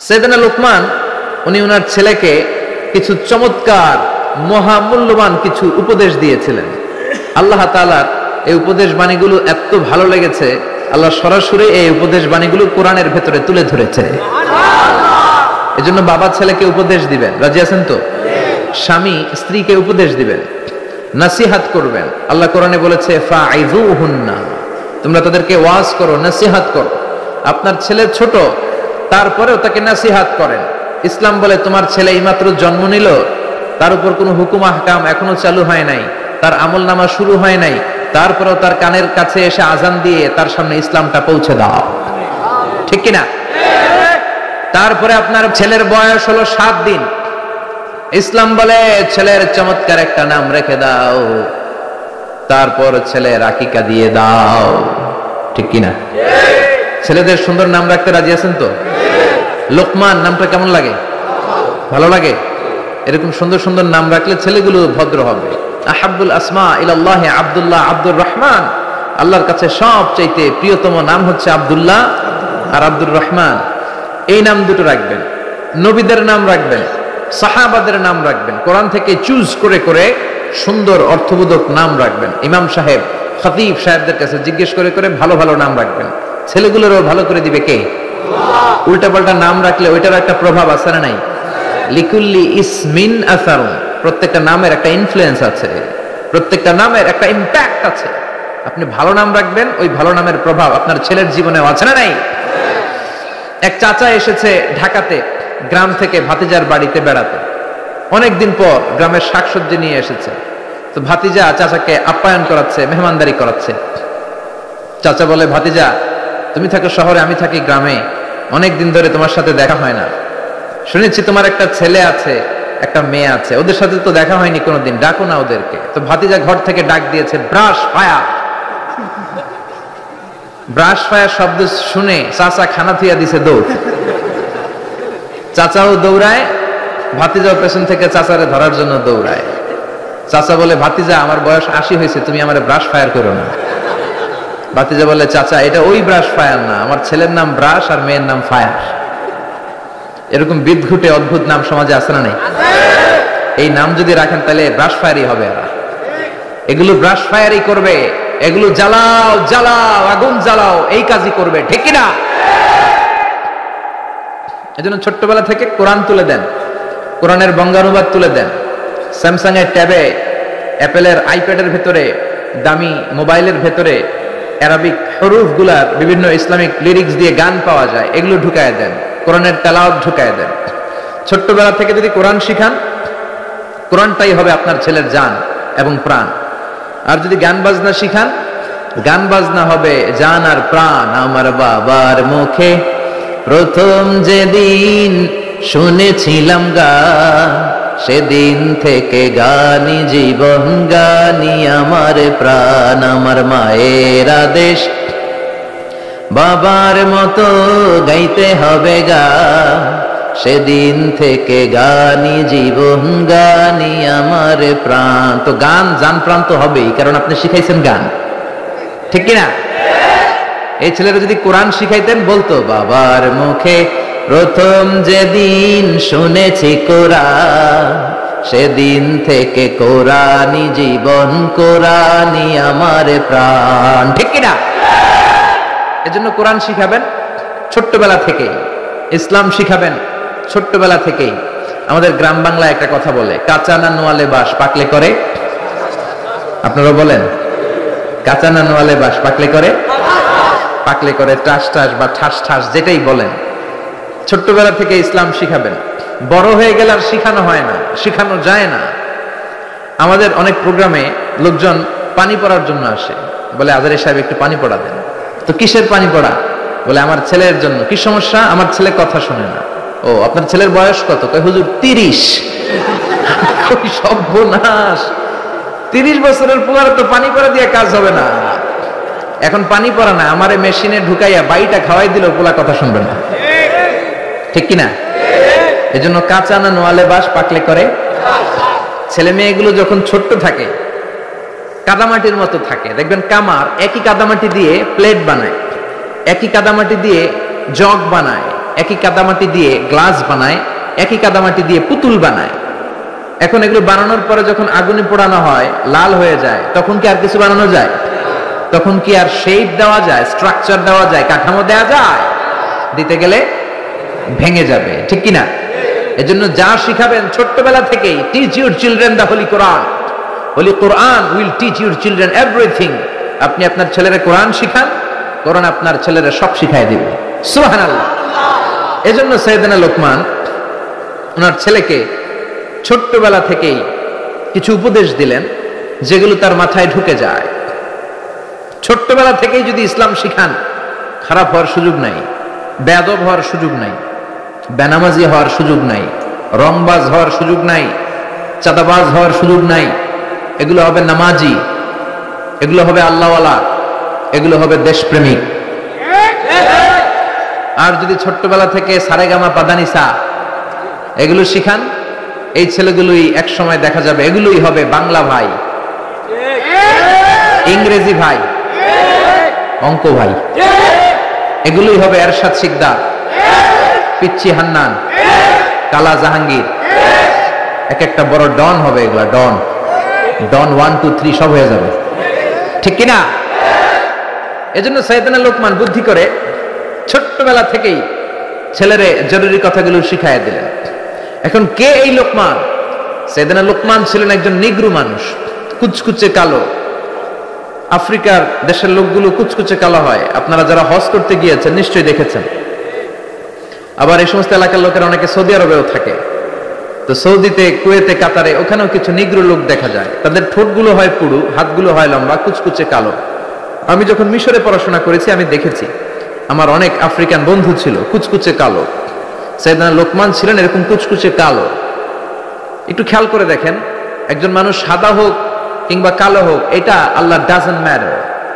সাইয়েদনা লোকমান উনি ওনার ছেলেকে কিছু চমৎকার মহামূল্যবান কিছু উপদেশ দিয়েছিলেন। আল্লাহ তাআলার এই উপদেশ বাণীগুলো এত ভালো লেগেছে, আল্লাহ সরাসরি এই উপদেশ বাণীগুলো কোরআনের ভেতরে তুলে ধরেছে। এজন্য বাবা ছেলেকে উপদেশ দিবেন, রাজি আছেন তো? স্বামী স্ত্রীকে উপদেশ দিবেন, নসিহত করবেন। আল্লাহ কোরআনে বলেছে ফাইযুহুন্না, তোমরা তাদেরকে ওয়াজ করো, নসিহত করো। আপনার ছেলে ছোট, তারপরেও তাকে নসিহত করেন। ইসলাম বলে তোমার ছেলে এইমাত্র জন্ম নিল, তার উপর কোনো হুকুম আহকাম এখনো চালু হয় নাই, তার আমল নামা শুরু হয় নাই, তারপরেও তার কানের কাছে এসে আজান দিয়ে তার সামনে ইসলামটা পৌঁছে দাও, ঠিক কিনা? তারপরে আপনার ছেলের বয়স হলো 7 দিন, ইসলাম বলে ছেলের চমৎকার একটা নাম রেখে দাও, তারপর ছেলের আকিকা দিয়ে দাও, ঠিক কিনা? ছেলেদের সুন্দর নাম রাখতে রাজি আছেন তো? লোকমান নামটা কেমন লাগে? ভালো লাগে? এরকম সুন্দর সুন্দর নাম রাখলে ছেলেগুলো ভদ্র হবে। আহাব্বুল আসমা ইলাল্লাহ আব্দুল্লাহ, আব্দুর রহমান। আল্লাহর কাছে সবচাইতে প্রিয়তম নাম হচ্ছে আব্দুল্লাহ আর আব্দুর রহমান। এই নাম দুটো রাখবেন। নবীদের নাম রাখবেন, সাহাবাদের নাম রাখবেন, কোরআন থেকে চুজ করে করে সুন্দর অর্থবোধক নাম রাখবেন। ইমাম সাহেব, খতিব সাহেবদের কাছে জিজ্ঞেস করে করে ভালো ভালো নাম রাখবেন। ছেলেগুলোরও ভালো করে দিবে কে? উল্টা পাল্টা নাম রাখলে ওইটার একটা প্রভাব আছে না নাই? লিকুল্লি ইসমিন আসারুন, প্রত্যেকটা নামের একটা ইনফ্লুয়েন্স আছে, প্রত্যেকটা নামের একটা ইম্প্যাক্ট আছে। আপনি ভালো নাম রাখবেন, ওই ভালো নামের প্রভাব আপনার ছেলের জীবনেও আছে না নাই? এক চাচা এসেছে ঢাকাতে গ্রাম থেকে ভাতিজার বাড়িতে বেড়াতে। অনেকদিন পর গ্রামের শাকসবজি নিয়ে এসেছে। তো ভাতিজা চাচাকে আপ্যায়ন করাচ্ছে, মেহমানদারি করাচ্ছে। চাচা বলে, ভাতিজা তুমি থাকো শহরে, আমি থাকি গ্রামে, অনেকদিন ধরে তোমার সাথে দেখা হয় না। শুনেছি তোমার একটা ছেলে আছে, একটা মেয়ে আছে, ওদের সাথে তো দেখা হয়নি কোনোদিন, ডাকো না ওদেরকে। তো ভাতিজা ঘর থেকে ডাক দিয়েছে, ব্রাশ ফায়ার। ব্রাশ ফায়ার শব্দ শুনে চাচা খানা থুইয়া দিছে দৌড়। চাচাও দৌড়ায়, ভাতিজাও পেছন থেকে চাচারে ধরার জন্য দৌড়ায়। চাচা বলে, ভাতিজা আমার বয়স 80 হয়েছে, তুমি আমার ব্রাশ ফায়ার করো না। ভাতিজা বলে, চাচা এটা ওই ব্রাশ ফায়ার না, আমার ছেলের নাম ব্রাশ আর মেয়ের নাম ফায়ার। এরকম বিদঘুটে অদ্ভুত নাম সমাজে আছে না নেই? এই নাম যদি রাখেন তাহলে ব্রাশ ফায়ারই হবে। এরা এগুলো ব্রাশ ফায়ারই করবে, এগুলো জ্বালাও জ্বালাও আগুন জ্বালাও, এই কাজই করবে, ঠিক কিনা? এজন্য ছোট্টবেলা থেকে কোরআন তুলে দেন, কোরআনের বঙ্গানুবাদ তুলে দেন। স্যামসাং এর ট্যাবে, অ্যাপেলের আইপ্যাডের ভেতরে, দামি মোবাইলের ভেতরে আরবিক হরুফ গুলার বিভিন্ন ইসলামিক লিরিক্স দিয়ে গান পাওয়া যায়, এগুলো ঢুকায় দেন, কোরআনের তেলাওয়াত ঢুকায় দেন। ছোট্টবেলা থেকে যদি কোরআন শিখান, কোরআনটাই হবে আপনার ছেলের জান এবং প্রাণ। আর যদি গান বাজনা শিখান, গান বাজনা হবে জান আর প্রাণ। আমার বাবার মুখে প্রথম যেদিন শুনেছিলাম গান, সেদিন থেকে গানি জীবন, গানি আমার প্রাণ। আমার মায়ের আদেশ বাবার মতো গাইতে হবে গান, সেদিন থেকে গানি জীবন, গানি আমার প্রাণ। তো গান জান প্রাণ তো হবেই, কারণ আপনি শিখাইছেন গান, ঠিক কিনা? এই ছেলেরা যদি কোরআন শিখাইতেন, বলতো বাবার মুখে প্রথম যেদিন শুনেছি কোরআন, সেদিন থেকে কোরআনি জীবন, কোরআনি আমার প্রাণ, ঠিক কিনা? এজন্য কোরআন শিখাবেন ছোট্টবেলা থেকেই, ইসলাম শিখাবেন ছোট্টবেলা থেকেই। আমাদের গ্রাম বাংলায় একটা কথা বলে, কাঁচা না নোয়ালে বাস, পাকলে করে। আপনারা বলেন, কাঁচা না নোয়ালে বাস, পাকলে করে? পাকলে করে টাস টাস বা ঠাস ঠাস, যেটাই বলেন। ছোট্টবেলা থেকে ইসলাম শিখাবেন। বড় হয়ে গেলে আর শিখানো হয় না, শিখানো যায় না। আমাদের অনেক প্রোগ্রামে লোকজন পানি পড়ার জন্য আসে, বলে আজারি সাহেব একটু পানি পড়া দেন। তো কিসের পানি পড়া? বলে আমার ছেলের জন্য। কি সমস্যা? আমার ছেলে কথা শোনে না। ও, আপনার ছেলের বয়স কত? কয় হুজুর 30। সর্বনাশ, 30 বছরের পোলার তো পানি পড়া দিয়ে কাজ হবে না। এখন পানি পড়া না, আমারে মেশিনে ঢুকাইয়া বাইটা খাওয়াই দিল, পোলা কথা শুনবে না, ঠিক কিনা? এজন্য কাঁচা না নোয়ালে বাস, পাকলে করে। ছেলে মেয়েগুলো যখন ছোট্ট থাকে, কাদামাটির মতো থাকে, দেখবেন কামার একই কাদামাটি দিয়ে প্লেট বানায়, একই কাদামাটি দিয়ে জগ বানায়, একই কাদামাটি দিয়ে গ্লাস বানায়, একই কাদামাটি দিয়ে পুতুল বানায়। এখন এগুলো বানানোর পরে যখন আগুনে পোড়ানো হয়, লাল হয়ে যায়, তখন কি আর কিছু বানানো যায়? তখন কি আর শেপ দেওয়া যায়, স্ট্রাকচার দেওয়া যায়, কাঠামো দেওয়া যায়? দিতে গেলে ভেঙে যাবে, ঠিক কিনা? এজন্য যা শিখাবেন ছোট্টবেলা থেকেই, teach your children the holy Quran. Holy Quran will teach your children everything. আপনি আপনার ছেলেরা কোরআন শিখান, কোরআন আপনার ছেলেরা সব শিখাই দিবে। সুবহানাল্লাহ। এজন্য সাইয়েদনা লোকমান ওনার ছেলেকে ছোট্টবেলা থেকেই কিছু উপদেশ দিলেন যেগুলো তার মাথায় ঢুকে যায়। ছোট্টবেলা থেকেই যদি ইসলাম শিখান, খারাপ হওয়ার সুযোগ নাই, বেয়াদব হওয়ার সুযোগ নাই, বেনামাজি হওয়ার সুযোগ নাই, রংবাজ হওয়ার সুযোগ নাই, চাঁদাবাজ হওয়ার সুযোগ নাই। এগুলো হবে নামাজি, এগুলো হবে আল্লাহওয়ালা, এগুলো হবে দেশপ্রেমিক। আর যদি ছোট্টবেলা থেকে সারেগামা পাদানিসা এগুলো শিখান, এই ছেলেগুলোই এক সময় দেখা যাবে এগুলোই হবে বাংলা ভাই, ইংরেজি ভাই, অঙ্ক ভাই, এগুলোই হবে এরশাদ শিকদার, পিচ্চি হান্নান, কালা জাহাঙ্গীর। এক একটা বড় ডন হবে, এগুলা ডন, ডন 1 2 3 সব হয়ে যাবে, ঠিক কিনা? এজন্য সাইয়েদনা লোকমান বুদ্ধি করে ছোট্টবেলা থেকেই ছেলেরে জরুরি কথাগুলো শিখাইয়া দিলেন। এখন কে এই লোকমান? সাইয়েদনা লোকমান ছিলেন একজন নিগ্রু মানুষ, কুচকুচে কালো। আফ্রিকার দেশের লোকগুলো কুচকুচে কালো হয়, আপনারা যারা হজ করতে গিয়েছেন নিশ্চয়ই দেখেছেন। আবার এই সমস্ত এলাকার লোকেরা অনেকে সৌদি আরবেও থাকে, তো সৌদিতে, কুয়েতে, কাতারে ওখানেও কিছু নিগ্রু লোক দেখা যায়। তাদের ঠোঁটগুলো হয় পুরু, হাতগুলো হয় লম্বা, কুচকুচে কালো। আমি যখন মিশরে পড়াশোনা করেছি আমি দেখেছি, আমার অনেক আফ্রিকান বন্ধু ছিল কুচকুচে কালো। সাইয়েদনা লোকমান ছিলেন এরকম কুচকুচে কালো। একটু খেয়াল করে দেখেন, একজন মানুষ সাদা হোক কিংবা কালো হোক, এটা আল্লাহ ডাজন্ট ম্যাটার,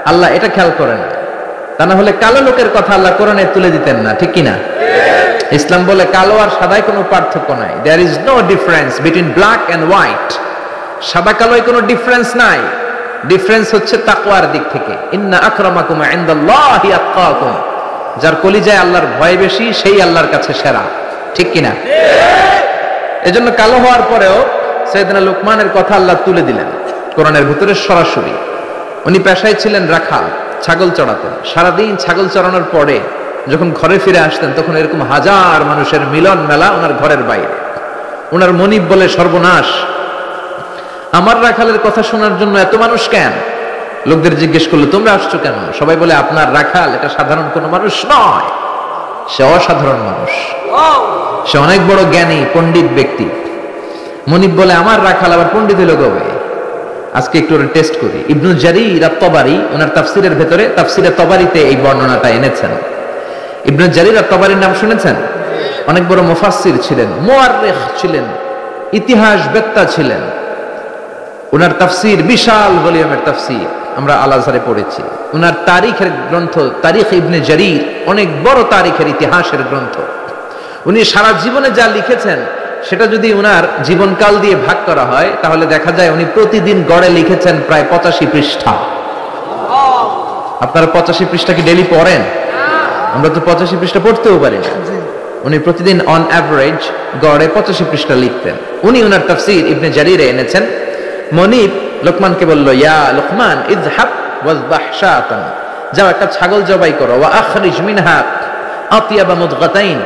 আল্লাহ এটা খেয়াল করে না। তা না হলে কালো লোকের কথা আল্লাহ কোরআনে তুলে দিতেন না, ঠিক কিনা? ইসলাম বলে কালো আর সাদায় কোনো পার্থক্য নাই। There is no difference between black and white. সাদা কালোয় কোনো ডিফারেন্স নাই, ডিফারেন্স হচ্ছে তাকওয়ার দিক থেকে। ইন্না আকরামাকুম ইনদাল্লাহি আতকাকুম। যার কলিজায় আল্লাহর ভয় বেশি সেই আল্লাহর কাছে সেরা, ঠিক কিনা? এজন্য কালো হওয়ার পরেও সাইয়েদনা লোকমানের কথা আল্লাহ তুলে দিলেন কোরআনের ভিতরে সরাসরি। উনি পেশায় ছিলেন রাখাল, ছাগল চড়াতেন। সারাদিন ছাগল চড়ানোর পরে যখন ঘরে ফিরে আসতেন তখন এরকম হাজার মানুষের মিলন মেলা ওনার ঘরের বাইরে। ওনার মনিব বলে, সর্বনাশ, আমার রাখালের কথা শোনার জন্য এত মানুষ কেন? লোকদের জিজ্ঞেস করলো, তোমরা আসছো কেন? সবাই বলে, আপনার রাখাল এটা সাধারণ কোনো মানুষ নয়, সে অসাধারণ মানুষ, সে অনেক বড় জ্ঞানী পণ্ডিত ব্যক্তি। মনিব বলে, আমার রাখাল আবার পণ্ডিত হলো কবে? আজকে একটু টেস্ট করি। ইবনু জারির আত-তাবারি ওনার তাফসিরের ভেতরে, তাফসিরে তাবারিতে এই বর্ণনাটা এনেছেন। ইবনু জারির আত-তাবারির নাম শুনেছেন? অনেক বড় মুফাসসির ছিলেন, মুআররিখ ছিলেন, ইতিহাস বেত্তা ছিলেন। ওনার তাফসির বিশাল ভলিউমের তাফসির, আমরা আল আজহারে পড়েছি। ওনার তারিখের গ্রন্থ তারিখ ইবনে জারির অনেক বড় তারিখের ইতিহাসের গ্রন্থ। উনি সারা জীবনে যা লিখেছেন সেটা যদি ওনার জীবনকাল দিয়ে ভাগ করা হয় তাহলে দেখা যায় উনি প্রতিদিন গড়ে লিখেছেন প্রায় 85 পৃষ্ঠা। আপনারা 85 পৃষ্ঠা কি ডেইলি পড়েন? আমরা তো 85 পৃষ্ঠা পড়তেও পারি না। উনি প্রতিদিন অন অ্যাভারেজ গড়ে 85 পৃষ্ঠা লিখতেন। উনি ওনার তাফসির ইবনে জারিরে এনেছেন। মনিব লোকমানকে বলল, ইয়া লোকমান ইযহাব ওয়াযবাহ শাতান, যাও একটা ছাগল জবাই করো, ওয়া আখরিজ মিনহা আতিয়াবা মুদগাতাইন,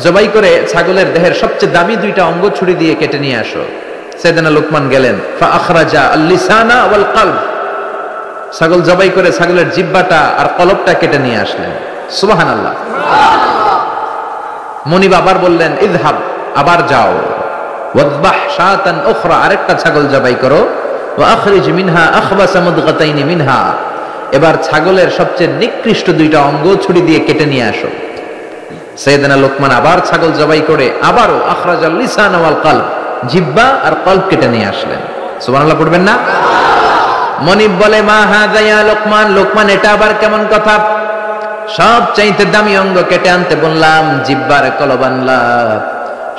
জবাই করে ছাগলের দেহের সবচেয়ে দামি দুইটা অঙ্গ ছুরি দিয়ে কেটে নিয়ে আসো। সাইয়েদনা লোকমান গেলেন, ফা আখরাজা আল লিসানা ওয়াল কলব, ছাগল জবাই করে ছাগলের জিহ্বাটা আর কলবটা কেটে নিয়ে আসলেন। সুবহানাল্লাহ। মনিব আবার বললেন, ইযহাব, আবার যাও, ওয়াযবাহ শাতান উখরা, আরেকটা ছাগল জবাই করো, ওয়া আখরিজ মিনহা আখবাসা মুদগাতাইন মিনহা, এবার ছাগলের সবচেয়ে নিকৃষ্ট দুইটা অঙ্গ ছুরি দিয়ে কেটে নিয়ে আসো। সাইয়েদনা লোকমান আবার ছাগল জবাই করে আবারও আখরাজাল লিসান ওয়াল কলব, জিহ্বা আর কলব কেটে নিয়ে আসলেন। সুবহানাল্লাহ পড়বেন না? মনিব বলে, মা হাযা ইয়া লোকমান, লোকমান এটা আবার কেমন কথা? সবচাইতে দামি অঙ্গ কেটে আনতে বললাম, জিহ্বার কলব আনলাম,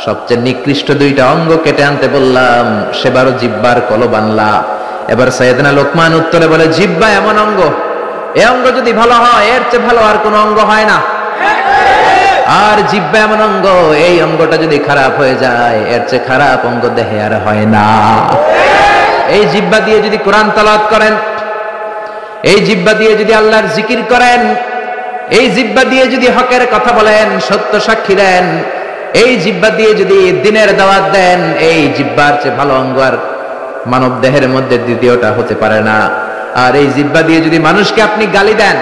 সবচেয়ে নিকৃষ্ট দুইটা অঙ্গ কেটে আনতে বললাম, সেবারও জিহ্বার কলব আনলাম। এবার সাইয়েদনা লোকমান উত্তরে বলে, জিহ্বা এমন অঙ্গ, এই অঙ্গ যদি ভালো হয় এর চেয়ে ভালো আর কোনো অঙ্গ হয় না। আর জিহ্বা এমন অঙ্গ, এই অঙ্গটা যদি খারাপ হয়ে যায় এর চেয়ে খারাপ অঙ্গ দেহে আর হয় না। এই জিহ্বা দিয়ে যদি কোরআন তেলাওয়াত করেন, এই জিহ্বা দিয়ে যদি আল্লাহর জিকির করেন, এই জিহ্বা দিয়ে যদি হকের কথা বলেন, সত্য সাক্ষী দেন, এই জিহ্বা দিয়ে যদি দ্বীনের দাওয়াত দেন, এই জিহ্বার চেয়ে ভালো অঙ্গ আর মানব দেহের মধ্যে দ্বিতীয়টা হতে পারে না। আর এই জিহ্বা দিয়ে যদি মানুষকে আপনি গালি দেন,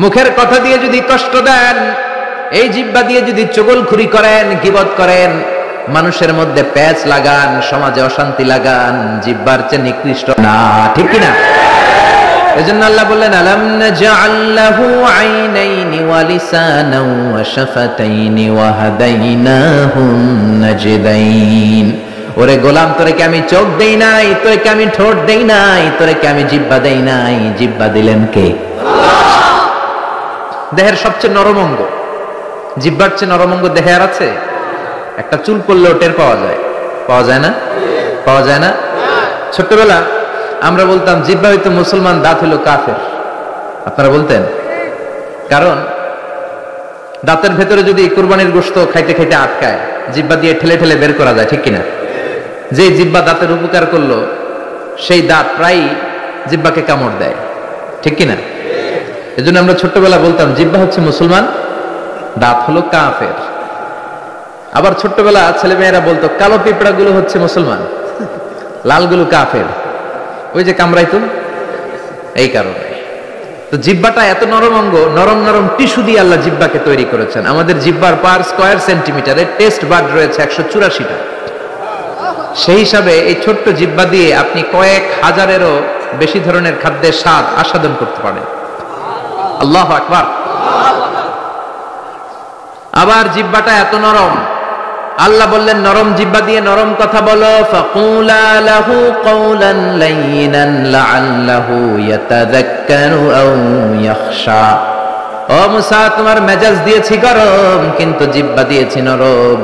মুখের কথা দিয়ে যদি কষ্ট দেন, এই জিহ্বা দিয়ে যদি চুগলখুরি করেন, গীবত করেন, মানুষের মধ্যে প্যাচ লাগান, সমাজে অশান্তি লাগান, জিহ্বার চেয়ে নিকৃষ্ট না, ঠিক কিনা? এজন্য আল্লাহ বললেন আলাম নাজআল লাহু আইনাইনি ওয়া লিসানাও ওয়া শাফাতাইনি ওয়া হাদাইনাহুন নাজদাইন। ওরে গোলাম, তোরে কি আমি চোখ দেই নাই? তোরে কি আমি ঠোঁট দেই নাই? তোরে কি আমি জিহ্বা দেই নাই? জিহ্বা দিলেন কে? আল্লাহ। দেহের সবচেয়ে নরম অঙ্গ, জিহ্বার চেয়ে নরম অঙ্গ দেহে আর আছে? একটা চুল পড়লেও টের পাওয়া যায়, পাওয়া যায় না? পাওয়া যায় না? ছোটবেলা আমরা বলতাম জিহ্বা হইতো মুসলমান, দাঁত হইলো কাফের। আপনারা বলতেন? কারণ দাঁতের ভেতরে যদি কুরবানির গোশত খাইতে খাইতে আটকায়, জিহ্বা দিয়ে ঠেলে ঠেলে বের করা যায়, ঠিক কিনা? যে জিহ্বা দাঁতের উপকার করলো, সেই দাঁত প্রায় জিহ্বাকে কামড় দেয়, ঠিক কিনা? এজন্য আমরা ছোট্টবেলা বলতাম জিহ্বা হচ্ছে মুসলমান, দাঁত হলো কাফের। আবার ছোট্টবেলা ছেলেমেয়েরা বলতো কালো পিঁপড়া গুলো হচ্ছে মুসলমান, লালগুলো কাফের। ওই যে কামড়াইতো, এই কারণে। তো জিহ্বাটা এত নরম অঙ্গ, নরম নরম টিস্যু দিয়ে আল্লাহ জিহ্বাকে তৈরি করেছেন। আমাদের জিহ্বার পার স্কয়ার সেন্টিমিটারে টেস্ট বাড রয়েছে 184টা। সেই হিসাবে এই ছোট্ট জিহ্বা দিয়ে আপনি কয়েক হাজারেরও বেশি ধরনের খাদ্যের স্বাদ আস্বাদন করতে পারেন। আল্লাহু আকবার। আবার জিহ্বাটা এত নরম, আল্লাহ বললেন নরম জিহ্বা দিয়ে নরম কথা বলো, ফাকুলা লাহু কওলান লাইয়িনান লাআল্লাহু ইয়াতাযাক্কারু আও ইয়াখশা। ও মুসা, তোমার মেজাজ দিয়েছি গরম, কিন্তু জিহ্বা দিয়েছি নরম।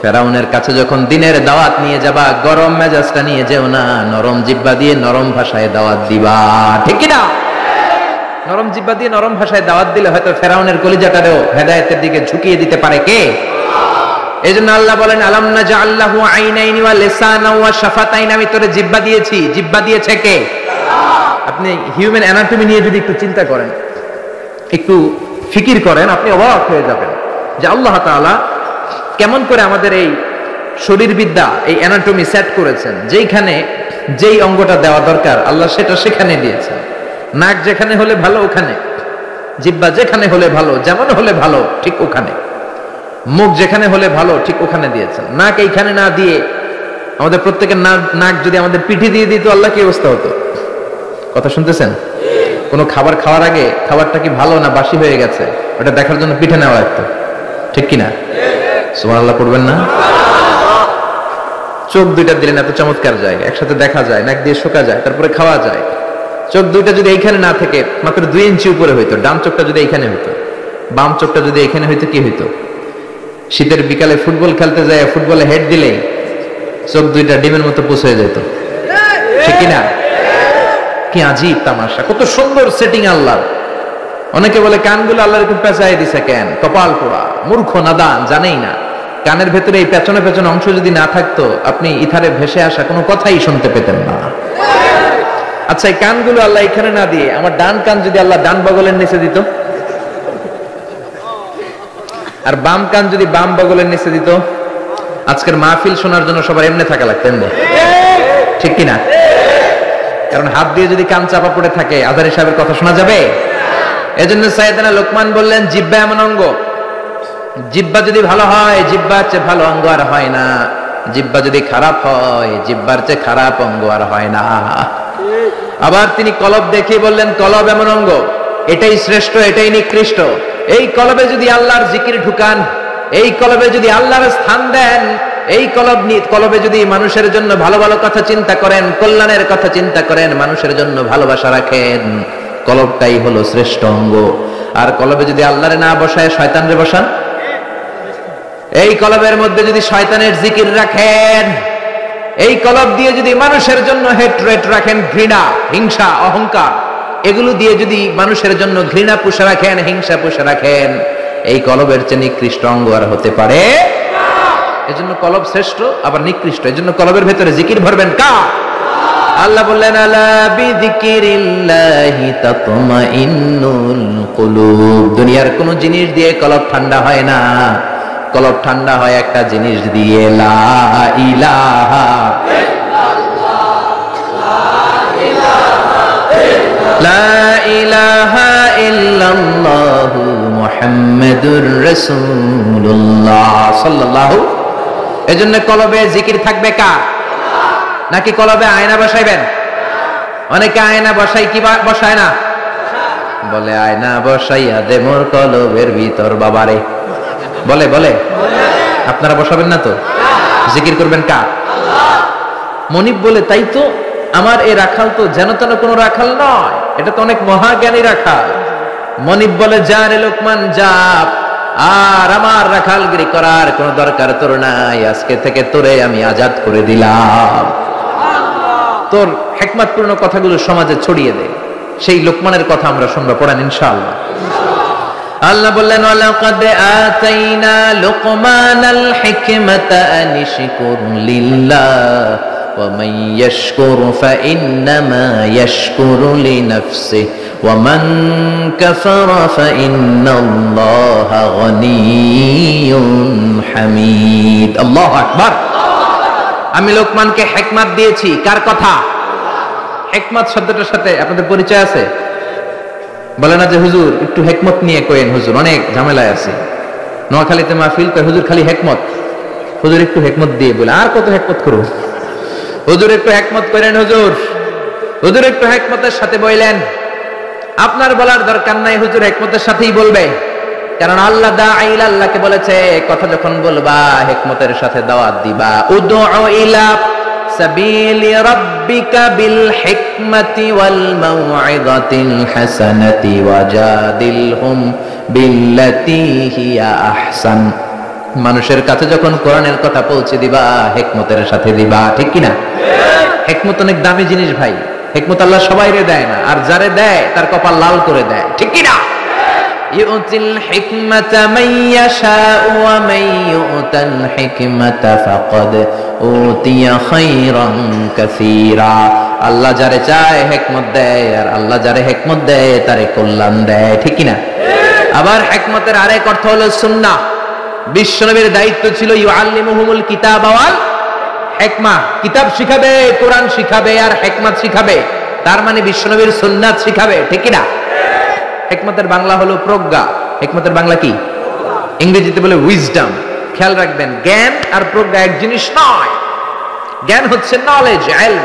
ফেরাউনের কাছে যখন দ্বীনের দাওয়াত নিয়ে যাবা, গরম মেজাজটা নিয়ে যেও না, নরম জিহ্বা দিয়ে নরম ভাষায় দাওয়াত দিবা, ঠিক কি না? নরম জিহ্বা দিয়ে নরম ভাষায় দাওয়াত দিলে হয়তো ফেরাউনের কলিজাটারেও হেদায়েতের দিকে ঝুঁকিয়ে দিতে পারে কে? এজন্য আল্লাহ বলেন আলাম নাজআল লাহু আইনাইনি ওয়া লিসানাও ওয়া শাফাতাইন। আমি তোরে জিহ্বা দিয়েছি, জিহ্বা দিয়েছে কে? আপনি হিউম্যান অ্যানাটমি নিয়ে যদি একটু চিন্তা করেন, একটু ফিকির করেন, আপনি অবাক হয়ে যাবেন যে আল্লাহ তাআলা কেমন করে আমাদের এই শরীরবিদ্যা, এই অ্যানাটমি সেট করেছেন। যেইখানে যেই অঙ্গটা দেওয়া দরকার আল্লাহ সেটা সেখানে দিয়েছেন। নাক যেখানে হলে ভালো ওখানে, জিহ্বা যেখানে হলে ভালো, যেমন হলে ভালো ঠিক ওখানে, মুখ যেখানে হলে ভালো ঠিক ওখানে দিয়েছেন। নাক এইখানে না দিয়ে আমাদের প্রত্যেকের নাক যদি আমাদের পিঠে দিয়ে দিত, আল্লাহ কি অবস্থা হতো? কথা শুনতেছেন? কোনো খাবার খাওয়ার আগে খাবারটা কি ভালো না বাসি হয়ে গেছে ওটা দেখার জন্য পিঠে নেওয়া লাগতো, ঠিক কিনা? সুবহানাল্লাহ পড়বেন না? চোখ দুইটা দিলেন এত চমৎকার জায়গা, একসাথে দেখা যায়, নাক দিয়ে শোকা যায়, তারপরে খাওয়া যায়। চোখ দুইটা যদি এইখানে না থেকে মাত্র 2 ইঞ্চি উপরে হইতো, ডান চোখটা যদি এইখানে হইতো, বাম চোখটা যদি এখানে হইতো, কি হইতো? শীতের বিকালে ফুটবল খেলতে যায়, ফুটবলে হেড দিলে চোখ দুইটা ডিমের মতো পুষ হয়ে যেত, ঠিক কিনা? কি আজীব তামাশা, কত সুন্দর সেটিং আল্লাহ। অনেকে বলে কানগুলো আল্লাহ এরকম পেঁচাই দিছে কেন? কপাল পোড়া, মূর্খ, নাদান, জানেই না। কানের ভেতরে এই পেছনে পেছনে অংশ যদি না থাকতো, আপনি ইথারে ভেসে আসা কোনো কথাই শুনতে পেতেন না। আচ্ছা, এই কানগুলো আল্লাহ এখানে না দিয়ে আমার ডান কান যদি আল্লাহ ডান বগলের নিচে দিত, আর বাম কান যদি বাম বগলের নিচে দিত, আজকের মাহফিল শোনার জন্য সবার এমনি থাকা লাগতো, এমনি, ঠিক কিনা? কারণ হাত দিয়ে যদি কান চাপা পড়ে থাকে আজারি সাহেবের কথা শোনা যাবে? এজন্য সাইয়েদনা লোকমান বললেন জিহ্বা এমন অঙ্গ, জিহ্বা যদি ভালো হয় জিহ্বার চেয়ে ভালো অঙ্গ আর হয় না, জিহ্বা যদি খারাপ হয় জিহ্বার চেয়ে খারাপ অঙ্গ আর হয় না। আবার তিনি কলব দেখিয়ে বললেন কলব এমন অঙ্গ, এটাই শ্রেষ্ঠ, এটাই নিকৃষ্ট। এই কলবে যদি আল্লাহর জিকির ঢুকান, এই কলবে যদি আল্লাহর স্থান দেন, এই কলবে যদি মানুষের জন্য ভালো ভালো কথা চিন্তা করেন, কল্যাণের কথা চিন্তা করেন, মানুষের জন্য ভালোবাসা রাখেন, কলবটাই হলো শ্রেষ্ঠ অঙ্গ। আর কলবে যদি আল্লাহরে না বসায় শয়তানরে বসান, এই কলবের মধ্যে যদি শয়তানের জিকির রাখেন, এই কলব দিয়ে যদি মানুষের জন্য হেট্রেট রাখেন, ঘৃণা, হিংসা, অহংকার, এগুলো দিয়ে যদি মানুষের জন্য ঘৃণা পুষে রাখেন, হিংসা পুষে রাখেন, এই কলবের চেয়ে নিকৃষ্ট অঙ্গ আর হতে পারে। এজন্য কলব শ্রেষ্ঠ আবার নিকৃষ্ট, এজন্য কলবের ভেতরে জিকির ভরবেন কার? আল্লাহ বললেন আলা বিযিকিরিল্লাহি তাতমাইন্নুল কুলুব। দুনিয়ার কোন জিনিস দিয়ে কলব ঠান্ডা হয় না, কলব ঠান্ডা হয় একটা জিনিস দিয়ে, লা ইলাহা লা ইলাহা ইল্লাল্লাহু মুহাম্মাদুর রাসূলুল্লাহ সাল্লাল্লাহু। এজন্য কলবে জিকির থাকবে কার? নাকি কলবে আয়না বসাইবেন? অনেকে আয়না বসাই, কি বসায় না? বলে আয়না বসাইয়া দে মোর কলবের ভিতর বাবারে, বলে বলে। আপনারা বসাবেন না তো? জিকির করবেন কার? মনিব বলে তাই তো আমার এই রাখাল তো যেন তেন কোনো রাখাল নয়, এটা তো অনেক মহাজ্ঞানী রাখাল। মনিব বলে যা রে লোকমান যাপ, আর আমার রাখালগিরি করার কোনো দরকার তোর নাই, আজকে থেকে তোরে আমি আজাদ করে দিলাম। তোর হিকমতপূর্ণ কথাগুলো সমাজে ছড়িয়ে দে। সেই লোকমানের কথা আমরা শুনবো, পড়েন ইনশাআল্লাহ। আল্লাহ বললেন ওয়ালাকাদ আতাইনা লুকমানাল হিকমাতা আনিশকুর লিল্লাহ ওয়া মান ইয়াশকুর ফাইন্নামা ইয়াশকুরু লিনাফসিহি ওয়া মান কাফারা ফাইন্নাল্লাহা গনিয়্যুন হামিদ। আল্লাহু আকবার। আমি লোকমানকে হিকমত দিয়েছি, কার কথা? হিকমত শব্দটার সাথে আপনাদের পরিচয় আছে? বলে না যে হুজুর একটু হিকমত নিয়ে কইেন, হুজুর অনেক ঝামেলায় আছে। নোয়াখালীতে মাহফিল কয় হুজুর খালি হিকমত, হুজুর একটু হিকমত দিয়ে বলে আর কত হিকমত করব, হুজুর একটু হিকমত করেন, হুজুর হুজুর একটু হিকমতের সাথে বলেন। আপনার বলার দরকার নাই, হুজুর হিকমতের সাথেই বলবে, কারণ আল্লাহ দাঈল আল্লাহকে বলেছে কথা যখন বলবা হিকমতের সাথে দাওয়াত দিবা। উদউ ইলা সাবিলি রাব্বিকা বিল হিকমাতি ওয়াল মাউইযাতিল হাসানাতি ওয়াজাদিলহুম বিল্লাতী হিয়া আহসান। মানুষের কাছে যখন কোরআনের কথা পৌঁছে দিবা হিকমতের সাথে দিবা, ঠিক কি না? হিকমত অনেক দামি জিনিস ভাই, হিকমত আল্লাহ সবাইরে দেয় না, আর যারে দেয় তার কপাল লাল করে দেয়, ঠিক কি না? ইউতিল হিকমাতা মান ইয়াশাউ ওয়া মান ইউতাল হিকমাতা ফাকাদ উতিয়া খায়রান কাসীরা। আল্লাহ যারে চায় হিকমত দেয়, আর আল্লাহ যারে হিকমত দেয় তারে কল্যাণ দেয়, ঠিক কি না? আবার হিকমতের আরেক অর্থ হলো সুন্নাহ। বিশ্বনবীর দায়িত্ব ছিল ইউআল্লিমুহুমুল কিতাব ওয়াল হিকমা, কিতাব শিখাবে, কোরআন শিখাবে, আর হিকমত শিখাবে। তার মানে বিশ্বনবীর সুন্নাত শিখাবে, ঠিক কি না? হিকমতের বাংলা হলো প্রজ্ঞা। হিকমতের বাংলা কি? ইংরেজিতে বলে উইজডম। খেয়াল রাখবেন, জ্ঞান আর প্রজ্ঞা এক জিনিস নয়। জ্ঞান হচ্ছে নলেজ, ইলম।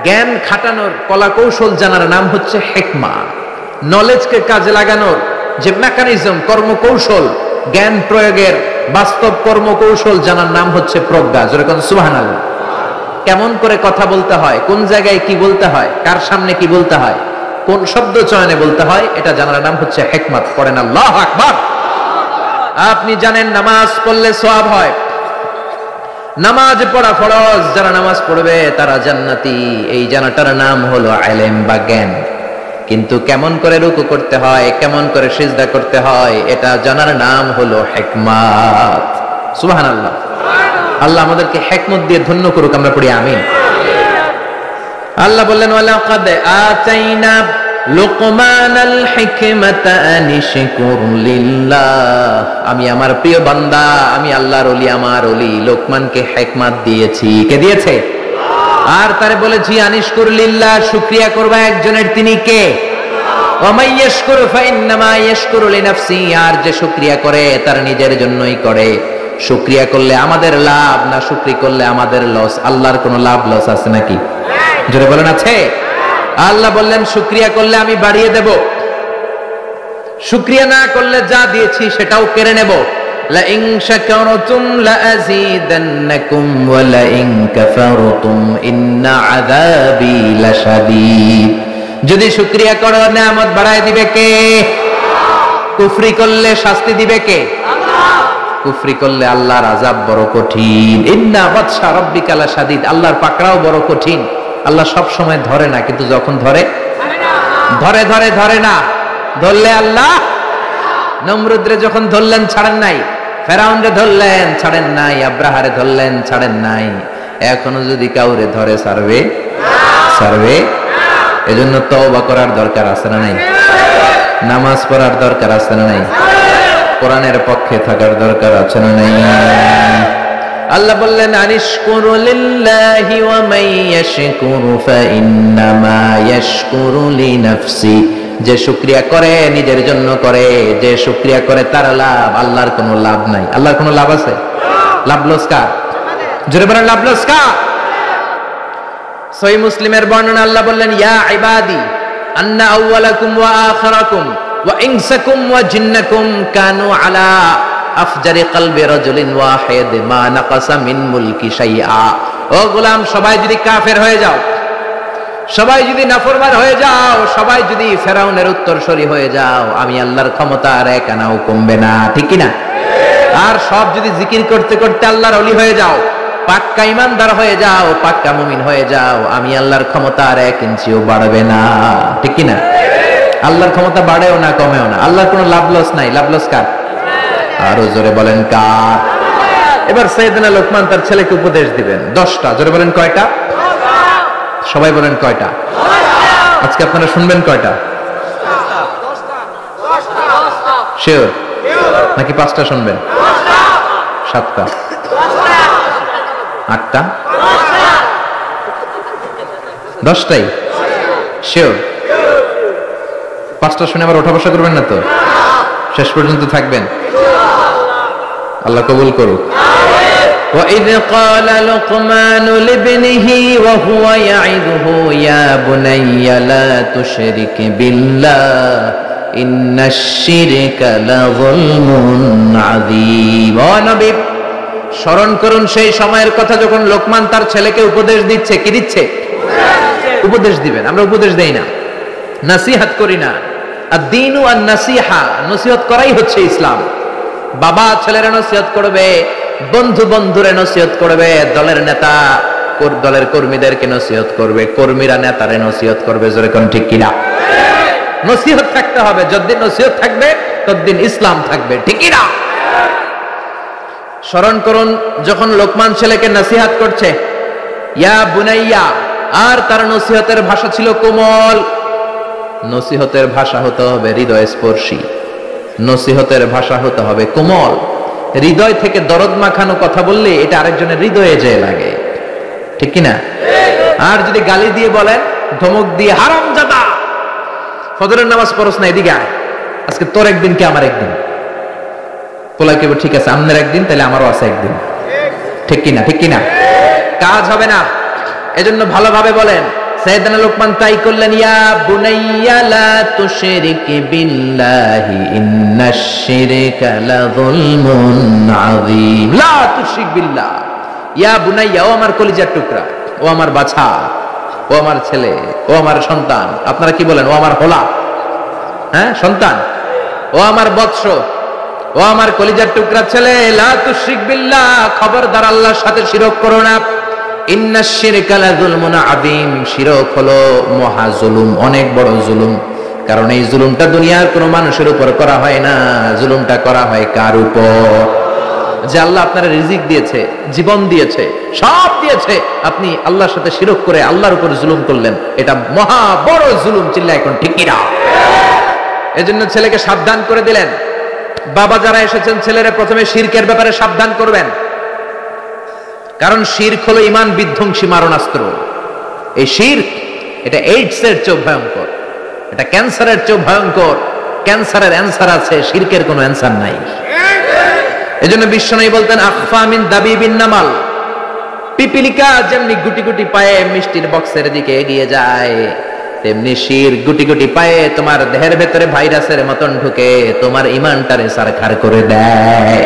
জ্ঞান খাটানোর কলা কৌশল জানার নাম হচ্ছে হিকমা। নলেজকে কাজে লাগানোর যে মেকানিজম, কর্মকৌশল, জ্ঞান প্রয়োগের বাস্তব কর্মকৌশল জানার নাম হচ্ছে প্রজ্ঞা। যেরকম সুবহানাল্লাহ। কেমন করে কথা বলতে হয়, কোন জায়গায় কি বলতে হয়, কার সামনে কি বলতে হয়, কোন শব্দ চয়নে বলতে হয়, এটা জানার নাম হচ্ছে হিকমত। পড়েন আল্লাহু আকবার। আপনি জানেন নামাজ পড়লে সওয়াব হয়, নামাজ পড়া ফরজ, যারা নামাজ পড়বে তারা জান্নাতি, এই জানাটার নাম হলো ইলম বা জ্ঞান। কিন্তু কেমন করে রুকু করতে হয়, কেমন করে সিজদা করতে হয়, এটা জানার নাম হলো হিকমত। সুবহানাল্লাহ। আল্লাহ আমাদেরকে হিকমত দিয়ে ধন্য করুক, আমরা পড়ি আমিন। আল্লাহ বললেন ওয়ালাকাদ আতাইনা লুকমানাল হিকমাতা আনিশকুর লিল্লাহ। আমি আমার প্রিয় বান্দা, আমি আল্লাহর ওলি, আমার ওলি লোকমানকে হিকমত দিয়েছি। কে দিয়েছে? আর তারে বলেছি আনিশকুর লিল্লাহ, শুকরিয়া করবা একজনের, তিনি কে? ওয়া মান ইয়াশকুর ফাইন্নামা ইয়াশকুরু লিনাফসি। আর যে শুকরিয়া করে তার নিজের জন্যই করে। শুকরিয়া করলে আমাদের লাভ, না শুকরি করলে আমাদের লস। আল্লাহর কোনো লাভ লস আছে নাকি? জোরে বলেন আছে? আল্লাহ বললেন শুকরিয়া করলে আমি বাড়িয়ে দেব, শুকরিয়া না করলে যা দিয়েছি সেটাও কেড়ে নেব। লা ইন শাকারতুম লা আযীদান্নাকুম ওয়া লা ইন কাফারতুম ইন্না আযাবি লাশাদীদ। যদি শুকরিয়া করো নিয়ামত বাড়ায় দিবে কে? কুফরি করলে শাস্তি দিবে কে? আল্লাহ। কুফরি করলে আল্লাহর আযাব বড় কঠিন। ইন্না বাতশা রাব্বিকা লাশাদীদ। আল্লাহর পাকড়াও বড় কঠিন। আল্লাহ সব সময় ধরে না, কিন্তু যখন ধরে ধরে ধরে ধরে না, ধরলে আল্লাহ নমরুদরে যখন ধরলেন ছাড়েন নাই, ফেরাউনরে ধরলেন ছাড়েন নাই, আব্রাহারে ধরলেন ছাড়েন নাই, এখনো যদি কাউরে ধরে ছাড়বে? ছাড়বে? এজন্য তওবা করার দরকার আছে না নাই? নামাজ পড়ার দরকার আছে না নাই? কোরআনের পক্ষে থাকার দরকার আছে না নাই? আল্লাহ বললেন আনিশকুরু লিল্লাহি ওয়া মান ইয়াশকুরু ফাইন্নামা ইয়াশকুরু লিনাফসি। যে শুকরিয়া করে নিজের জন্য করে, যে শুকরিয়া করে তার লাভ, আল্লাহর কোনো লাভ নাই। আল্লাহর কোনো লাভ আছে? লাভ লস কার? জোরে বলেন লাভ লস কার? সহিহ মুসলিমের বর্ণনা আল্লাহ বললেন ইয়া ইবাদি আন্না আউওয়ালাকুম ওয়া আখিরাকুম ওয়া ইনসাকুম ওয়া জিন্নাকুম কানু আলা আফজারি কলবি রাজুলিন ওয়াহিদ মা নাকাসা মিন মুলকি শাইআ। ও গোলাম, সবাই যদি কাফের হয়ে যাও, সবাই যদি নাফরমান হয়ে যাও, সবাই যদি ফেরাউনের উত্তরসূরি হয়ে যাও, আমি আল্লাহর ক্ষমতা আর এক আনাও কমবে না, ঠিক কি না? আর সব যদি জিকির করতে করতে আল্লাহর ওলি হয়ে যাও, পাক্কা ইমানদার হয়ে যাও, পাক্কা মুমিন হয়ে যাও, আমি আল্লাহর ক্ষমতা আর এক ইঞ্চিও বাড়বে না, ঠিক কি না? আল্লাহর ক্ষমতা বাড়েও না কমেও না। আল্লাহর কোনো লাভ লস নাই। লাভ লস কার? আরো জোরে বলেন কার? এবার সাইয়েদনা লোকমান তার ছেলেকে উপদেশ দিবেন 10টা। জোরে বলেন কয়টা? সবাই বলেন কয়টা? আজকে আপনারা শুনবেন কয়টা? শিওর নাকি 5টা শুনবেন? 7টা? 8টা? 10টাই? শিওর? 5টা শুনে আবার ওঠা বসা করবেন না তো? শেষ পর্যন্ত থাকবেন? আল্লাহ কবুল করুক। وَإِذْ قَالَ لُقْمَانُ لِابْنِهِ وَهُوَ يَعِظُهُ يَا بُنَيَّ لَا تُشْرِكْ بِاللَّهِ إِنَّ الشِّرْكَ لَظُلْمٌ عَظِيمٌ। ও নবী, স্মরণ করুন সেই সময়ের কথা যখন লোকমান তার ছেলেকে উপদেশ দিচ্ছে। কি দিচ্ছে? উপদেশ দিবেন। আমরা উপদেশ দেই না, নসিহত করি না। আদ-দীনু আন-নাসিহা, নসিহত করাই হচ্ছে ইসলাম। বাবা ছেলের নসিহত করবে, বন্ধু বন্ধুরে নসিহত করবে, দলের নেতা দলের কর্মীদেরকে নসিহত করবে, কর্মীরা নেতারে নসিহত করবে। জোরে কোন ঠিক কিনা? নসিহত থাকতে হবে। যতদিন নসিহত থাকবে ততদিন ইসলাম থাকবে, ঠিক কিনা? স্মরণ করুন যখন লোকমান ছেলেকে নসিহত করছে, ইয়া বুনাইয়া, আর তার নসিহতের ভাষা ছিল কোমল। নসিহতের ভাষা হতে হবে হৃদয় স্পর্শী, নসিহতের ভাষা হতে হবে কোমল। হৃদয় থেকে দরদ মাখানো কথা বললে এটা আরেকজনের হৃদয়ে যেয়ে লাগে, ঠিক কিনা? আর যদি গালি দিয়ে বলেন, ধমক দিয়ে, হারামজাদা, ফজরের নামাজ পড়ছ না, এদিকে আয়, আজকে তোর একদিন কি আমার একদিন, পোলা কেবল ঠিক আছে, আমনের একদিন, তাহলে আমারও আছে একদিন, ঠিক কিনা? ঠিক কিনা? কাজ হবে না। এজন্য ভালোভাবে বলেন। সাইয়েদনা লোকমান তাই করলেন, ইয়া বুনাইয়া লা তুশরিক বিল্লাহি ইন্নাশ শিরকা লাযুলমুন আযীম। লা তুশরিক বিল্লাহ। ইয়া বুনাইয়া, ও আমার কলিজার টুকরা, ও আমার বাছা, ও আমার ছেলে, ও আমার সন্তান। আপনারা কি বলেন? ও আমার হোলা, হ্যাঁ সন্তান, ও আমার বৎস, ও আমার কলিজার টুকরা ছেলে, লা তুশরিক বিল্লাহ, খবরদার আল্লাহর সাথে শিরক করো না। ইন্নাশ শিরকা লাযুলমুন আযীম, শিরক হলো মহা জুলুম, অনেক বড় জুলুম। কারণ এই জুলুমটা দুনিয়ার কোনো মানুষের উপর করা হয় না, জুলুমটা করা হয় কার উপর? যে আল্লাহ আপনার রিজিক দিয়েছে, জীবন দিয়েছে, সব দিয়েছে, আপনি আল্লাহর সাথে শিরক করে আল্লাহর উপর জুলুম করলেন, এটা মহা বড় জুলুম। চিল্লায় এখন ঠিক কিনা? এজন্য ছেলেকে সাবধান করে দিলেন। বাবা যারা এসেছেন, ছেলেরা প্রথমে শিরকের ব্যাপারে সাবধান করবেন। কারণ শিরক হলো ঈমান বিধ্বংসী মারণাস্ত্র। এই শিরক, এটা এইডস এর চেয়ে ভয়ঙ্কর, এটা ক্যান্সারের চেয়ে ভয়ঙ্কর। ক্যান্সারের অ্যানসার আছে, শিরকের কোনো অ্যানসার নাই। এজন্য বিশ্বনবী বলতেন, আখফা মিন দাবিবিন নামাল, পিপিলিকা যেমনি গুটি গুটি পায়ে মিষ্টির বক্সের দিকে এগিয়ে যায়, তেমনি শিরক গুটি গুটি পায়ে তোমার দেহের ভেতরে ভাইরাসের মতন ঢুকে তোমার ঈমানটারে সারখার করে দেয়।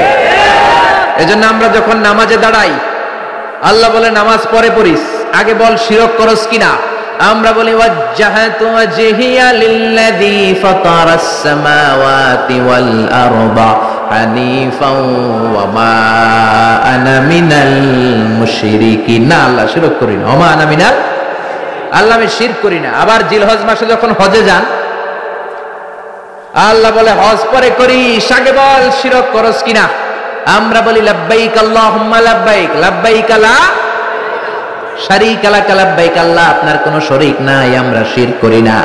এজন্য আমরা যখন নামাজে দাঁড়াই, আল্লাহ বলে নামাজ পরে পড়িস, আগে বল শিরক করস কিনা। আমরা বলি ওয়াজ্জাহাতু ওয়াজহিয়া লিল্লাযী ফাতারাস সামাওয়াতি ওয়াল আরদা হানিফাও ওয়া মা আনা মিনাল মুশরিকিন। না, আল্লাহ শিরক করি না। ওয়া মা আনা মিনাল, আল্লাহ আমি শিরক করি না। আবার জিলহজ মাসে যখন হজে যান, আল্লাহ বলে হজ পরে করিস, আগে বল শিরক করস কিনা। আমরা বলি লাব্বাইক আল্লাহুম্মা লাব্বাইক, লাব্বাইক লা শারীকা লাক লাব্বাইক, আল্লাহ আপনার কোনো শরীক নাই, আমরা শিরক করি না।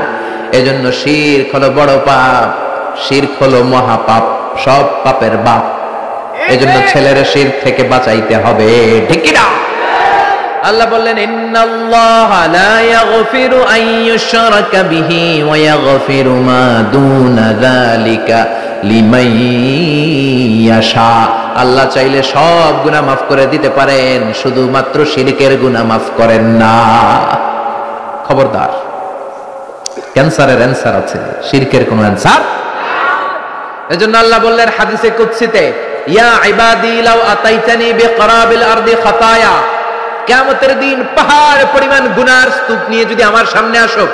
এজন্য শিরক হলো বড় পাপ, শিরক হলো মহা পাপ, সব পাপের বাপ। এজন্য ছেলের শিরক থেকে বাঁচাইতে হবে, ঠিক কি না? আল্লাহ বললেন ইন্নাল্লাহা লা ইয়াগফিরু আন ইউশরাকা বিহি ওয়া ইয়াগফিরু মা দুনা যালিকা লিমান ইয়াশা। আল্লাহ চাইলে সব গুনাহ মাফ করে দিতে পারেন, শুধুমাত্র শিরকের গুনাহ মাফ করেন না। খবরদার, ক্যান্সারের অ্যানসার আছে, শিরকের কোনো অ্যানসার। এজন্য আল্লাহ বললেন হাদিসে কুদসিতে, ইয়া ইবাদি লাউ আতাইতানি বিকরাবিল আরদি খাতায়া, কিয়ামতের দিন পাহাড় পরিমাণ গুনার স্তূপ নিয়ে যদি আমার সামনে আসো,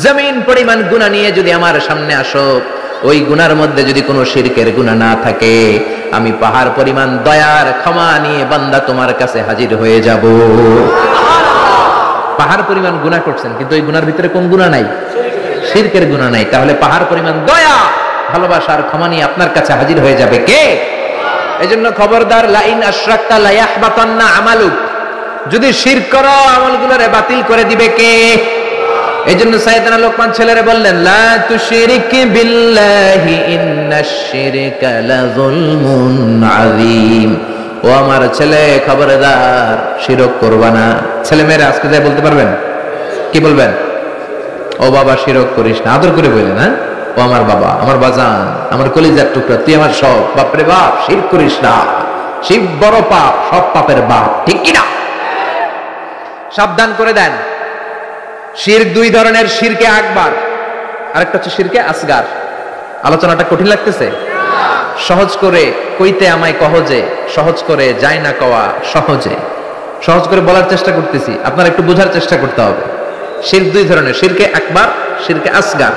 জমিন পরিমাণ গুনাহ নিয়ে যদি আমার সামনে আসো, ওই গুনার মধ্যে যদি কোনো শিরকের গুনাহ না থাকে, আমি পাহাড় পরিমাণ দয়ার ক্ষমা নিয়ে বান্দা তোমার কাছে হাজির হয়ে যাব। পাহাড় পরিমাণ গুনাহ করছেন, কিন্তু ওই গুনার ভিতরে কোন গুনাহ নাই? শিরকের গুনাহ নাই। তাহলে পাহাড় পরিমাণ দয়া, ভালোবাসার ক্ষমা নিয়ে আপনার কাছে হাজির হয়ে যাবে কে? এজন্য খবরদার, লাইন আশরাকতা লা ইয়াহবাতান্না আমালুক, যদি শিরক করো আমলগুলোরে বাতিল করে দিবে কে? এজন্য সাইয়েদনা লোকমান ছেলেরে বললেন, লা তুশরিক বিল্লাহি ইন্নাশ শিরকা লাযুলমুন আযীম। ও আমার ছেলে, খবরদার শিরক করবা না। ছেলে মেয়েরা আজকে যাই বলতে পারবেন? কি বলবেন? ও বাবা শিরক করিস না, আদর করে বললেন। হ্যাঁ, ও আমার বাবা, আমার বাজান, আমার কলিজার টুকরা, তুই আমার সব। বাপরে বাপ, শিরক করিস না, শিব বড় পাপ, সব পাপের বাপ, ঠিক কি না? সাবধান করে দেন। শিরক দুই ধরনের, শিরকে আকবার, আরেকটা হচ্ছে শিরকে আসগার। আলোচনাটা কঠিন লাগতেছে? সহজ করে কইতে আমায় কহজে, সহজ করে যায় না কওয়া সহজে। সহজ করে বলার চেষ্টা করতেছি, আপনারা একটু বোঝার চেষ্টা করতে হবে। শিরক দুই ধরনের, শিরকে আকবার, শিরকে আসগার।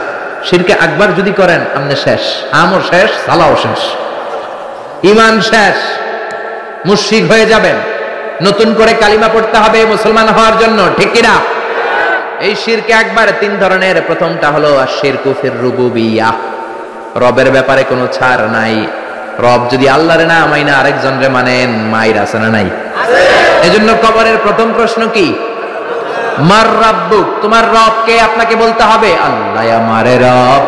শিরকে আকবার যদি করেন, আপনি শেষ, আমও শেষ, সালাও শেষ, ঈমান শেষ, মুশরিক হয়ে যাবেন। নতুন করে কালিমা পড়তে হবে মুসলমান হওয়ার জন্য, ঠিক কি না? এই শিরকে আকবার তিন ধরনের। প্রথমটা হলো আশ-শিরকু ফির রুবুবিয়্যাহ, রবের ব্যাপারে কোনো ছাড় নাই। রব যদি আল্লাহরে না মাইনা আরেকজনরে মানেন, মাইর আছে না নাই? এজন্য কবরের প্রথম প্রশ্ন কি? মার রাব্বুক, তোমার রব কে? আপনাকে বলতে হবে আল্লাহ আমারে রব।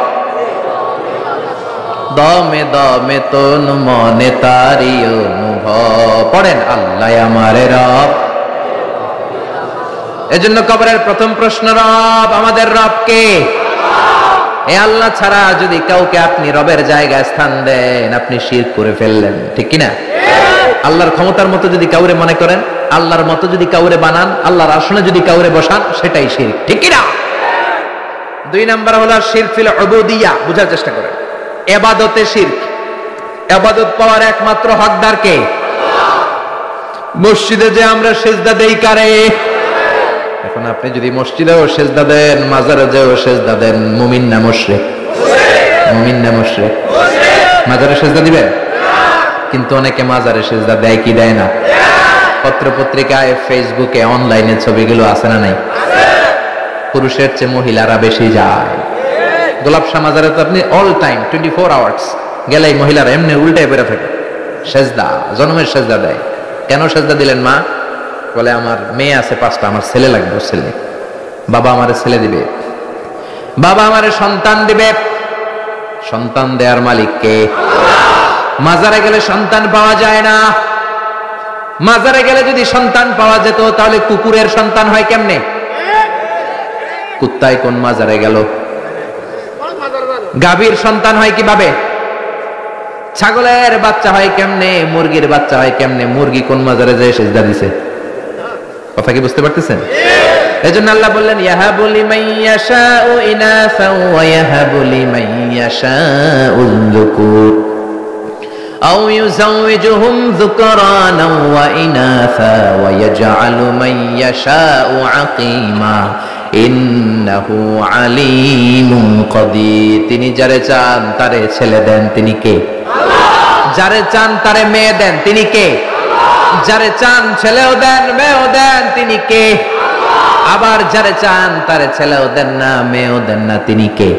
দমে দমে তন মনে তারি অনুভব, পড়েন আল্লাহ আমারে রব। এজন্য কবরের প্রথম প্রশ্ন রব, আমাদের রব কে? এই আল্লাহ ছাড়া যদি কাউকে আপনি রবের জায়গায় স্থান দেন, আপনি শিরক করে ফেললেন, ঠিক কিনা? আল্লাহর ক্ষমতার মতো যদি কাউরে মনে করেন, আল্লাহর মতো যদি কাউরে বানান, আল্লাহর আসনে যদি কাউরে বসান, সেটাই শিরক, ঠিক কিনা? দুই নাম্বার হলো শিরক ফিল উবুদিয়্যাহ, বুঝার চেষ্টা করেন। ইবাদতে শিরক, ইবাদত পাওয়ার একমাত্র হকদার কে? মসজিদে যে আমরা সিজদা দেই কারে? এখন আপনি যদি মসজিদেও সিজদা দেন, মাজারে যেও সিজদা দেন, মুমিন না মুশরিক? মুমিন না মুশরিক? মাজারে সিজদা দিবেন? কিন্তু অনেকে মাজারে সিজদা দেয় কি দেয় না? পত্র পত্রিকায়, ফেসবুকে, অনলাইনে ছবিগুলো আছে না নাই? পুরুষের চেয়ে মহিলারা বেশি যায়। গোলাপশাহ মাজারে তো আপনি অল টাইম 24 আওয়ার্স গেলেই মহিলারা এমনি উল্টে বেড়ে থাকে, সেজদা, জন্মের সেজদা দেয়। কেন সেজদা দিলেন মা? বলে আমার মেয়ে আছে 5টা, আমার ছেলে লাগবে, ছেলে। বাবা আমারে ছেলে দিবে, বাবা আমারে সন্তান দিবে। সন্তান দেয়ার মালিক কে? মাজারে গেলে সন্তান পাওয়া যায় না। মাজারে গেলে যদি সন্তান পাওয়া যেত, তাহলে কুকুরের সন্তান হয় কেমনে? কুত্তায় কোন মাজারে গেল? গাভীর সন্তান হয় কিভাবে? ছাগলের বাচ্চা হয় কেমনে? মুরগির বাচ্চা হয় কেমনে? মুরগি কোন মাজারে যায় সিজদা দিছে? কথা কি বুঝতে পারতেছেন? এজন্য আল্লাহ বললেন ইয়াহাবু লিমান ইয়াশাউ ইনাসা ওয়া ইয়াহাবু লিমান ইয়াশাউ যুকুর আও ইউযাওয়িজুহুম যুকরানা ওয়া ইনাসা ওয়া ইয়াজআলু মান ইয়াশাউ আকীমা ইন্নাহু আলীমুন কাদির। তিনি যারে চান তারে ছেলে দেন, তিনি কে? আল্লাহ। যারে চান তারে মেয়ে দেন, তিনি কে? আল্লাহ। যারে চান ছেলেও দেন, মেয়েও দেন, তিনি কে? আল্লাহ। আবার যারে চান তারে ছেলেও দেন না, মেয়েও দেন না, তিনি কে?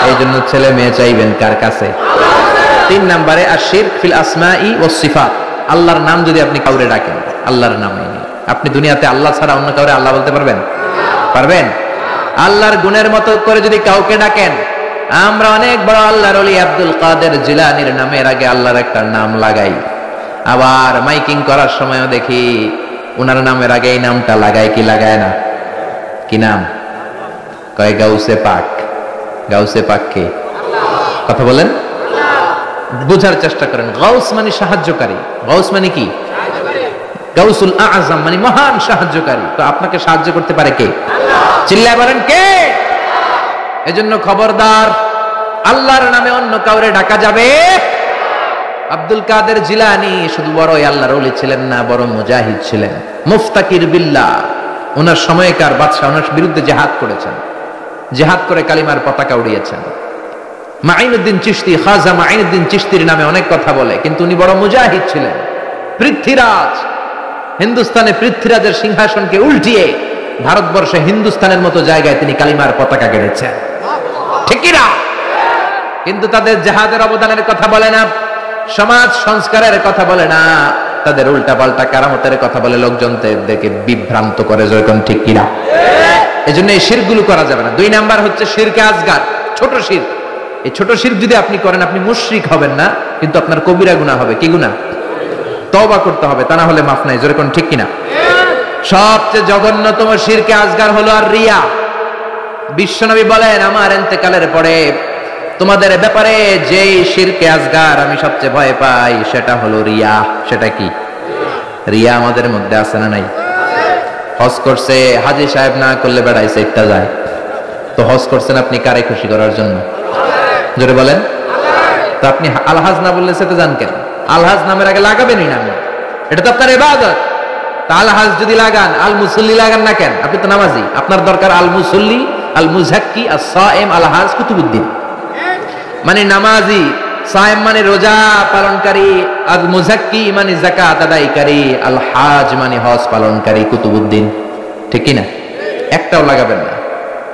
এই জন্য ছেলে মেয়ে চাইবেন কার কাছে? 3 নম্বরে আশিরক ফিল আসমাই ওয়াস সিফাত। আল্লাহর নাম যদি আপনি কাউরে ডাকেন, আল্লাহর নামে, আপনি দুনিয়াতে আল্লাহ ছাড়া অন্য কাউরে আল্লাহ বলতে পারবেন? পারবেন? আল্লাহর গুণের মতো করে যদি কাউকে ডাকেন, আমরা অনেক বড় আল্লাহর ওলি আব্দুল কাদের জিলানীর নামের আগে আল্লাহর একটা নাম লাগাই, আবার মাইকিং করার সময়ও দেখি উনার নামের আগে এই নামটা লাগায় কি লাগায় না? কি নাম? কয় গাউসে পাক। গাউসে পাক কে? কথা বলেন, বুঝার চেষ্টা করেন। গাউস মানে সাহায্যকারী। গাউস মানে কি? গাউসুল আযম মানে মহান সাহায্যকারী। তো আপনাকে সাহায্য করতে পারে কে? চিল্লায় বলেন কে? এজন্য খবরদার, আল্লাহর নামে অন্য কাউরে ডাকা যাবে। আব্দুল কাদের জিলানী শুধু বড়ই আল্লাহর ওলি ছিলেন না, বড় মুজাহিদ ছিলেন, মুফতাকির বিল্লাহ। ওনার সময়কার বাদশা ওনার বিরুদ্ধে জিহাদ করেছেন, জিহাদ করে কালিমার পতাকা উড়িয়েছেন। মাইনুদ্দিন চিশতি, খাজা মাইনুদ্দিন চিশতির নামে অনেক কথা বলে, কিন্তু উনি বড় মুজাহিদ ছিলেন। পৃথ্বীরাজ, হিন্দুস্তানে পৃথ্বীরাজের সিংহাসনকে উল্টিয়ে ভারতবর্ষে হিন্দুস্তানের মতো জায়গায় তিনি কালিমার পতাকা গেড়েছেন, ঠিক কি না? কিন্তু তাদের জিহাদের অবদানের কথা বলে না, সমাজ সংস্কারের কথা বলে না, তাদের উল্টা পাল্টা কারামতের কথা বলে লোকজনদেরকে বিভ্রান্ত করে, যখন ঠিক কিনা? এজন্য এই শিরকগুলো করা যাবে না। 2 নাম্বার হচ্ছে শিরকে আসগার, ছোট শিরক। এই ছোট শিরক যদি আপনি করেন, আপনি মুশরিক হবেন না, কিন্তু আপনার কবিরা গুনাহ হবে। কি গুনাহ? তওবা করতে হবে, তা না হলে মাফ নাই। যখন ঠিক কিনা? সবচেয়ে জঘন্যতম শিরকে আসগার হলো আর রিয়া। বিশ্বনবী বলেন, আমার ইন্তেকালের পরে তোমাদের ব্যাপারে যেই শিরকে আসগার আমি সবচেয়ে ভয় পাই, সেটা হলো রিয়া। সেটা কি? রিয়া আমাদের মধ্যে আছে না নাই? হজ করছে, হাজী সাহেব না করলে বেড়াইছে একটা যায়। তো হজ করছেন আপনি কারে খুশি করার জন্য? জোরে বলেন। তো আপনি আলহাজ না বললে সেটা জান কেন? আলহাজ নামের আগে লাগাবেনই না, এটা তো আপনার ইবাদত। আলহাজ যদি লাগান, আল মুসল্লি লাগান না কেন? আপনি তো নামাজি, আপনার দরকার আল মুসল্লি, আল মুজাক্কি, আস-সায়েম, আলহাজ কুতুবুদ্দিন মানে নামাজি, সায়েম মানে রোজা পালনকারী, আল মুজাক্কি মানে যাকাত আদায়কারী, আল হাজ মানে হজ পালনকারী, কুতুবুদ্দিন। ঠিক কি না? একটাও লাগাবেন না।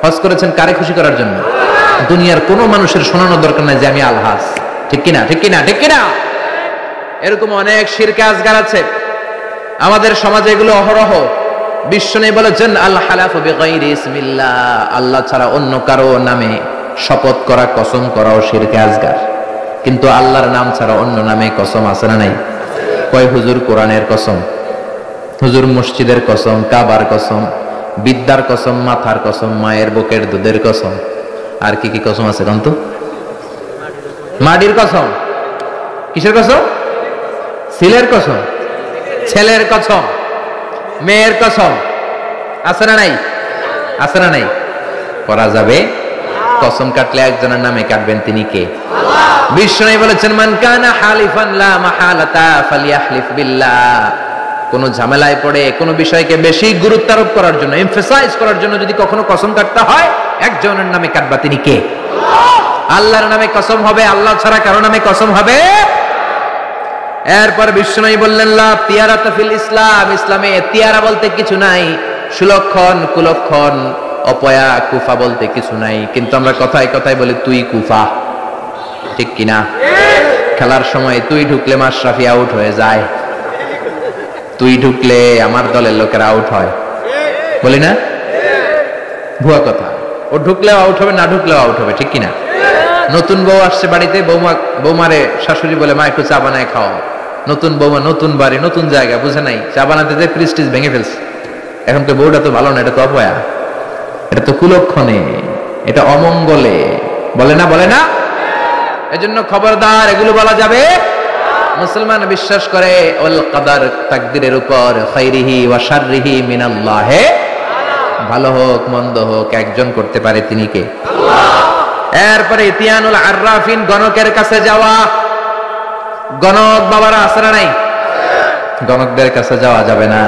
হজ করেছেন কারে খুশি করার জন্য? দুনিয়ার কোনো মানুষের শোনানোর দরকার নাই যে আমি আলহাজ। ঠিক কি না? ঠিক কি না? ঠিক কি না? এরকম অনেক শিরকে আসগার আছে আমাদের সমাজে, এগুলো অহরহ। বিশ্বনবী বলেছেন, আল হালাফু বিগাইরি ইসমিল্লাহ, আল্লাহ ছাড়া অন্য কারো নামে শপথ করা, কসম করাও শিরকে আসগার। কিন্তু আল্লাহর নাম ছাড়া অন্য নামে কসম আছে না নাই? কয় হুজুর কোরআনের কসম, হুজুর মসজিদের কসম, কাবার কসম, বিদ্যার কসম, মাথার কসম, মায়ের বুকের দুধের কসম, আর কি কি কসম আছে কন্ত? মাটির কসম। কিসের কসম? ছেলের কসম, ছেলের কসম, মেয়ের কসম। আছে না নাই? আছে না নাই? করা যাবে। কসম কাটলে একজনের নামে কাটবেন, তিনি কে? বিশ্বনবী বলেছেন, মান কানা হালিফান লা মাহালাতা ফালিয়াহলিফ বিল্লাহ। কোন ঝামেলায় পড়ে কোন বিষয়কে বেশি গুরুত্ব আরোপ করার জন্য, এমফাসাইজ করার জন্য যদি কখনো কসম কাটতে হয়, একজনের নামে কাটবা, তিনি কে? আল্লাহর নামে কসম হবে, আল্লাহ ছাড়া কারো নামে কসম হবে। এরপর বিশ্বনবী বললেন, লা তিয়ারাতা ফিল ইসলাম, ইসলামে তিয়ারা বলতে কিছু নাই, সুলক্ষণ, কুলক্ষণ, অপয়া, কুফা বলতে কিছু নাই। কিন্তু আমরা কথায় কথায় বলি তুই কুফা, ঠিক কিনা? খেলার সময় তুই ঢুকলে মাশরাফি আউট হয়ে যায়, তুই ঢুকলে আমার দলের লোকেরা আউট হয়, বলি না? ভুয়া কথা। ও ঢুকলেও আউট হবে, না ঢুকলেও আউট হবে, ঠিক কিনা? নতুন বউ আসছে বাড়িতে, বৌমারে শাশুড়ি বলে, মা একটু চা বানায় খাও। নতুন বৌমা, নতুন বাড়ি, নতুন জায়গা, বুঝে নাই, চা বানাতে যে প্রেস্টিজ ভেঙে ফেলছে। এখন তো বউটা তো ভালো না, এটা তো অপয়া, এটা তো কুলক্ষণে, এটা অমঙ্গলে, বলে না? বলে না? এজন্য খবরদার, এগুলো বলা যাবে। মুসলমান বিশ্বাস করে ওয়াল কদর, তাকদীরের উপর, খাইরিহি ওয়া শাররিহি মিনাল্লাহ, ভালো হোক মন্দ হোক একজন করতে পারে, তিনি কে? আল্লাহ। এরপরে ইতিয়ানুল আররাফিন, গণকের কাছে যাওয়া। গণক বাবারা আছে না নাই? গণকদের কাছে যাওয়া যাবে না।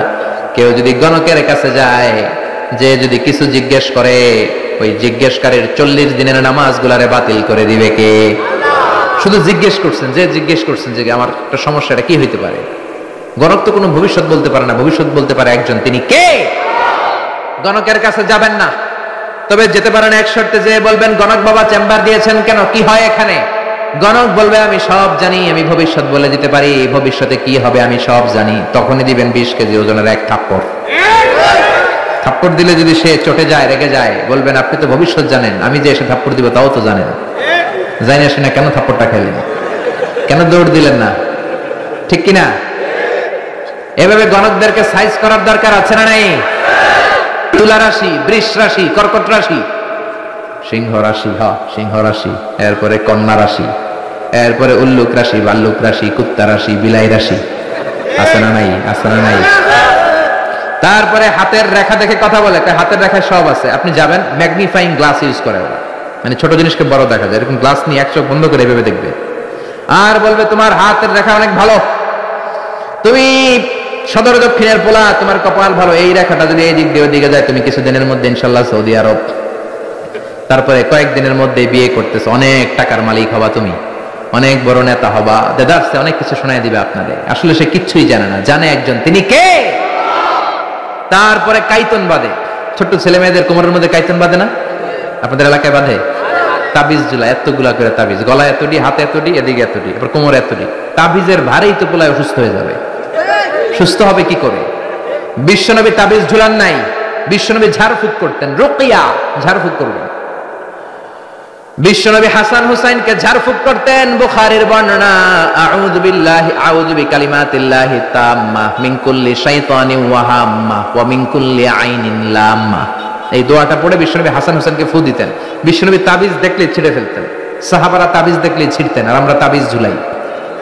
কেউ যদি গণকের কাছে যায়, যে যদি কিছু জিজ্ঞেস করে, ওই জিজ্ঞেসকারীর 40 দিনের নামাজগুলারে বাতিল করে দিবে কে? শুধু জিজ্ঞেস করছেন, যে জিজ্ঞেস করছেন যে আমার একটা সমস্যা, এটা কি হইতে পারে? গণক তো কোনো ভবিষ্যৎ বলতে পারে না, ভবিষ্যৎ বলতে পারে একজন, তিনি কে? গণকের কাছে যাবেন না, তবে যেতে পারেন এক শর্তে, যে বলবেন গণক বাবা চেম্বার দিয়েছেন কেন, কি হয় এখানে? গণক বলবে আমি সব জানি, আমি ভবিষ্যৎ বলে দিতে পারি, ভবিষ্যতে কি হবে আমি সব জানি। তখনই দিবেন 20 কেজি ওজনের এক থাপ্পড়। থাপ্পড় দিলে যদি সে চটে যায়, রেগে যায়, বলবেন আপনি তো ভবিষ্যৎ জানেন, আমি যে এসে থাপ্পড় দিব তাও তো জানেন, জানি আসে না কেন থাপ্পড়টা খেলেন, কেন দৌড় দিলেন না? ঠিক কিনা? এভাবে গণকদেরকে সাইজ করার দরকার আছে না নাই? তুলা রাশি, বৃষ রাশি, কর্কট রাশি, সিংহ রাশি, সিংহ রাশি, এরপরে কন্যা রাশি, এরপরে উল্লুক রাশি, ভাল্লুক রাশি, কুত্তা রাশি, বিলাই রাশি, আছে না নাই? আছে না নাই? তারপরে হাতের রেখা দেখে কথা বলে, হাতের রেখায় সব আছে। আপনি যাবেন, ম্যাগনিফাইং গ্লাস ইউজ করে ওরা, মানে ছোট জিনিসকে বড় দেখা যায়, এরকম গ্লাস নিয়ে এক চোখ বন্ধ করে এভাবে দেখবে, আর বলবে তোমার হাতের রেখা অনেক ভালো, তুমি সদর দক্ষিণের পোলা, তোমার কপাল ভালো, এই রেখাটা যদি এই দিক দিয়ে ওদিকে যায়, তুমি কিছুদিনের মধ্যে ইনশাল্লাহ সৌদি আরব, তারপরে কয়েকদিনের মধ্যে বিয়ে করতেছো, অনেক টাকার মালিক হবা, তুমি অনেক বড় নেতা হবা, দেদারসে অনেক কিছু শোনায় দিবে আপনাদের। আসলে সে কিচ্ছুই জানে না, জানে একজন, তিনি কে? তারপরে কাইতন বাঁধে, ছোট্ট ছেলে মেয়েদের কোমরের মধ্যে কাইতন বাঁধে না? আপনাদের এলাকায় বাঁধে? তাবিজ ঝুলা, এতগুলা করে তাবিজ, গলায় এতটি, হাতে এতটি, এদিকে এতটি, আবার কোমরে এতটি। তাবিজের ভারেই তো পোলায় অসুস্থ হয়ে যাবে। সুস্থ হবে কি করে? বিশ্বনবী তাবিজ ঝুলান নাই, বিশ্বনবী ঝাড়ফুঁক করতেন, রুকিয়া, ঝাড়ফুঁক করবেন। বিশ্বনবী হাসান হুসাইনকে ঝাড়ফুঁক করতেন। বুখারীর বর্ণনা, আউযু বিল্লাহি আউযু বিকালিমাতিল্লাহি তাম্মা মিন কুল্লি শাইতানিন ওয়া হাম্মা ওয়া মিন কুল্লি আইনিন লাম্মা, এই দোয়াটা পড়ে বিশ্বনবী হাসান হুসাইনকে ফু দিতেন। বিশ্বনবী তাবিজ দেখলে ছিঁড়ে ফেলতেন, সাহাবারা তাবিজ দেখলে ছিঁড়তেন, আর আমরা তাবিজ ঝুলাই।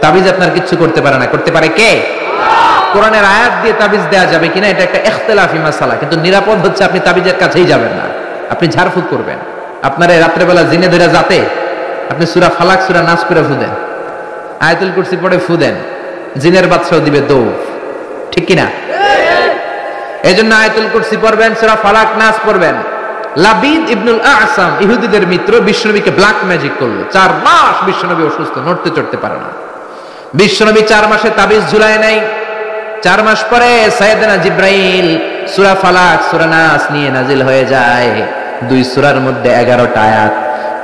তাবিজ আপনার কিচ্ছু করতে পারে না, করতে পারে কে? কোরআনের আয়াত দিয়ে তাবিজ দেয়া যাবে কিনা এটা একটা ইখতিলাফি মাসালা, কিন্তু নিরাপদ হচ্ছে আপনি তাবিজের কাছেই যাবেন না, আপনি ঝাড়ফুঁক করবেন। আপনার রাত্রেবেলা জিনে ধরে যাতে আপনি সূরা ফালাক, সূরা নাস পড়ে ফু দেন, আয়াতুল কুরসি পড়ে ফু দেন, জিনের বাদশাও দিবে দৌড়। ঠিক কিনা? এজন্য আয়াতুল কুরসি পড়বেন, সূরা ফালাক, নাস পড়বেন। লাবিদ ইবনুল আসাম, ইহুদিদের মিত্র, বিশ্বনবীকে ব্ল্যাক ম্যাজিক করলো। 4 মাস বিশ্বনবী অসুস্থ, নড়তে চড়তে পারে না। বিশ্বনবী 4 মাসে তাবিজ ঝুলায় নাই। 4 মাস পরে সাইয়েদনা জিব্রাইল সূরা ফালাক, সূরা নাস নিয়ে নাজিল হয়ে যায়। 2 সূরার মধ্যে 11টা আয়াত।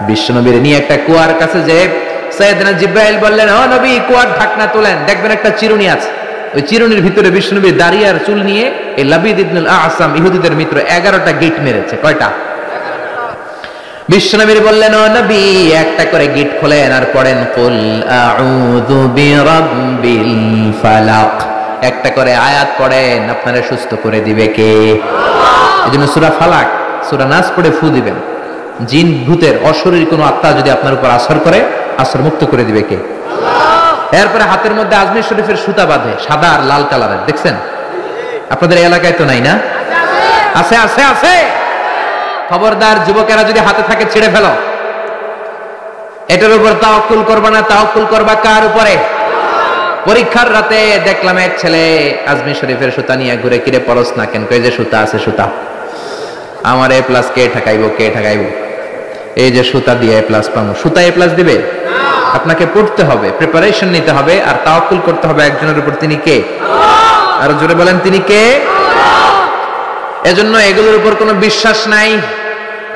বিশ্বনবীর নিয়ে একটা কুয়ার কাছে যে সাইয়েদনা জিব্রাইল বললেন, ও নবী, কুয়ার ঢাকনা তোলেন, দেখবেন একটা চিরুনি আছে। ওই চিরুনির ভিতরে বিশ্বনবীর দাড়ি আর চুল নিয়ে এই লাবিদ ইবনুল আসাম, ইহুদিদের মিত্র, 11টা গিট মেরেছে। কয়টা? বিশ্বনবী বললেন, ও নবী, একটা করে গিট খোলেন আর পড়েন কুল আউযু বিরাব্বিল ফালাক, একটা করে আয়াত পড়েন, আপনারা সুস্থ করে দিবে কে? এজন্য সূরা ফালাক, সূরা নাস পড়ে ফু দিবেন। জিন ভূতের অশরীর কোনো আত্মা যদি আপনার উপর আসর করে, আসর মুক্ত করে দিবে কে? এরপরে হাতের মধ্যে আজমির শরীফের সুতা বাঁধে, সাদা আর লাল কালারের, দেখছেন? আপনাদের এলাকায় তো নাই না? আছে, আছে, আছে। খবরদার, যুবকেরা যদি হাতে থাকে ছিঁড়ে ফেলো। এটার উপর তাওয়াক্কুল করবা না, তাওয়াক্কুল করবা কার উপরে? পরীক্ষার রাতে দেখলাম এক ছেলে আজমির শরীফের সুতা নিয়ে ঘুরে, কিরে পরশ না কেন? কই যে সুতা আছে, সুতা আমার A+ কে ঠেকাইবো, কে ঠেকাইবো? এই যে সুতা দিয়ে A+ পাবো। সুতা A+ দিবে? আপনাকে পড়তে হবে, প্রিপারেশন নিতে হবে, আর তাওয়াক্কুল করতে হবে একজনের উপর। তিনি কে? আর জোরে বলেন, তিনি কে? এজন্য এগুলোর উপর কোনো বিশ্বাস নাই।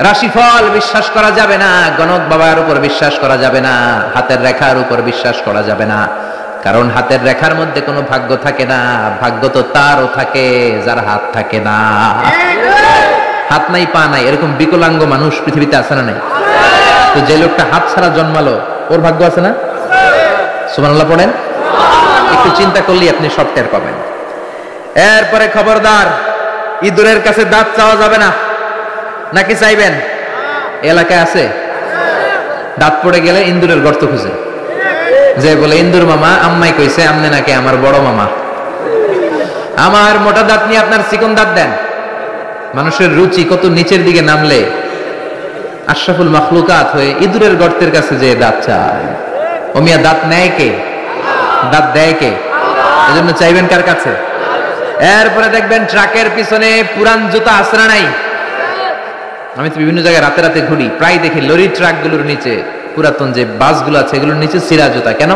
রাশিফল বিশ্বাস করা যাবে না, গণক বাবার উপর বিশ্বাস করা যাবে না, হাতের রেখার উপর বিশ্বাস করা যাবে না, কারণ হাতের রেখার মধ্যে কোনো ভাগ্য থাকে না। ভাগ্য তো তারও থাকে যার হাত থাকে না। হাত নাই, পা নাই, এরকম বিকলাঙ্গ মানুষ পৃথিবীতে আছে না নাই? তো যে লোকটা হাত ছাড়া জন্মালো, ওর ভাগ্য আছে না? সুবহানাল্লাহ পড়েন। একটু চিন্তা করলেই আপনি সব টের পাবেন। এরপরে খবরদার, ইঁদুরের কাছে দাঁত চাওয়া যাবে না। নাকি চাইবেন? এলাকায় আছে দাঁত পড়ে গেলে ইন্দুরের গর্ত খুঁজে, যে বলে, ইন্দুর মামা, আম্মাই কইছে আমনে নাকি আমার বড় মামা, আমার মোটা দাঁত নিয়ে আপনার চিকন দাঁত দেন। মানুষের রুচি কত নিচের দিকে নামলে আশরাফুল মাখলুকাত হয়ে ইঁদুরের গর্তের কাছে যে দাঁত চায়। ও মিয়া, দাঁত নেয় কে? দাঁত দেয় কে? এজন্য চাইবেন কার কাছে? এরপরে দেখবেন ট্রাকের পিছনে পুরান জুতা আসরা নাই। আমি তো বিভিন্ন জায়গায় রাতে রাতে ঘুরি, প্রায় দেখি লরি ট্রাকগুলোর নিচে, পুরাতন যে বাসগুলো আছে এগুলোর নিচে ছিঁড়া জুতা। কেন?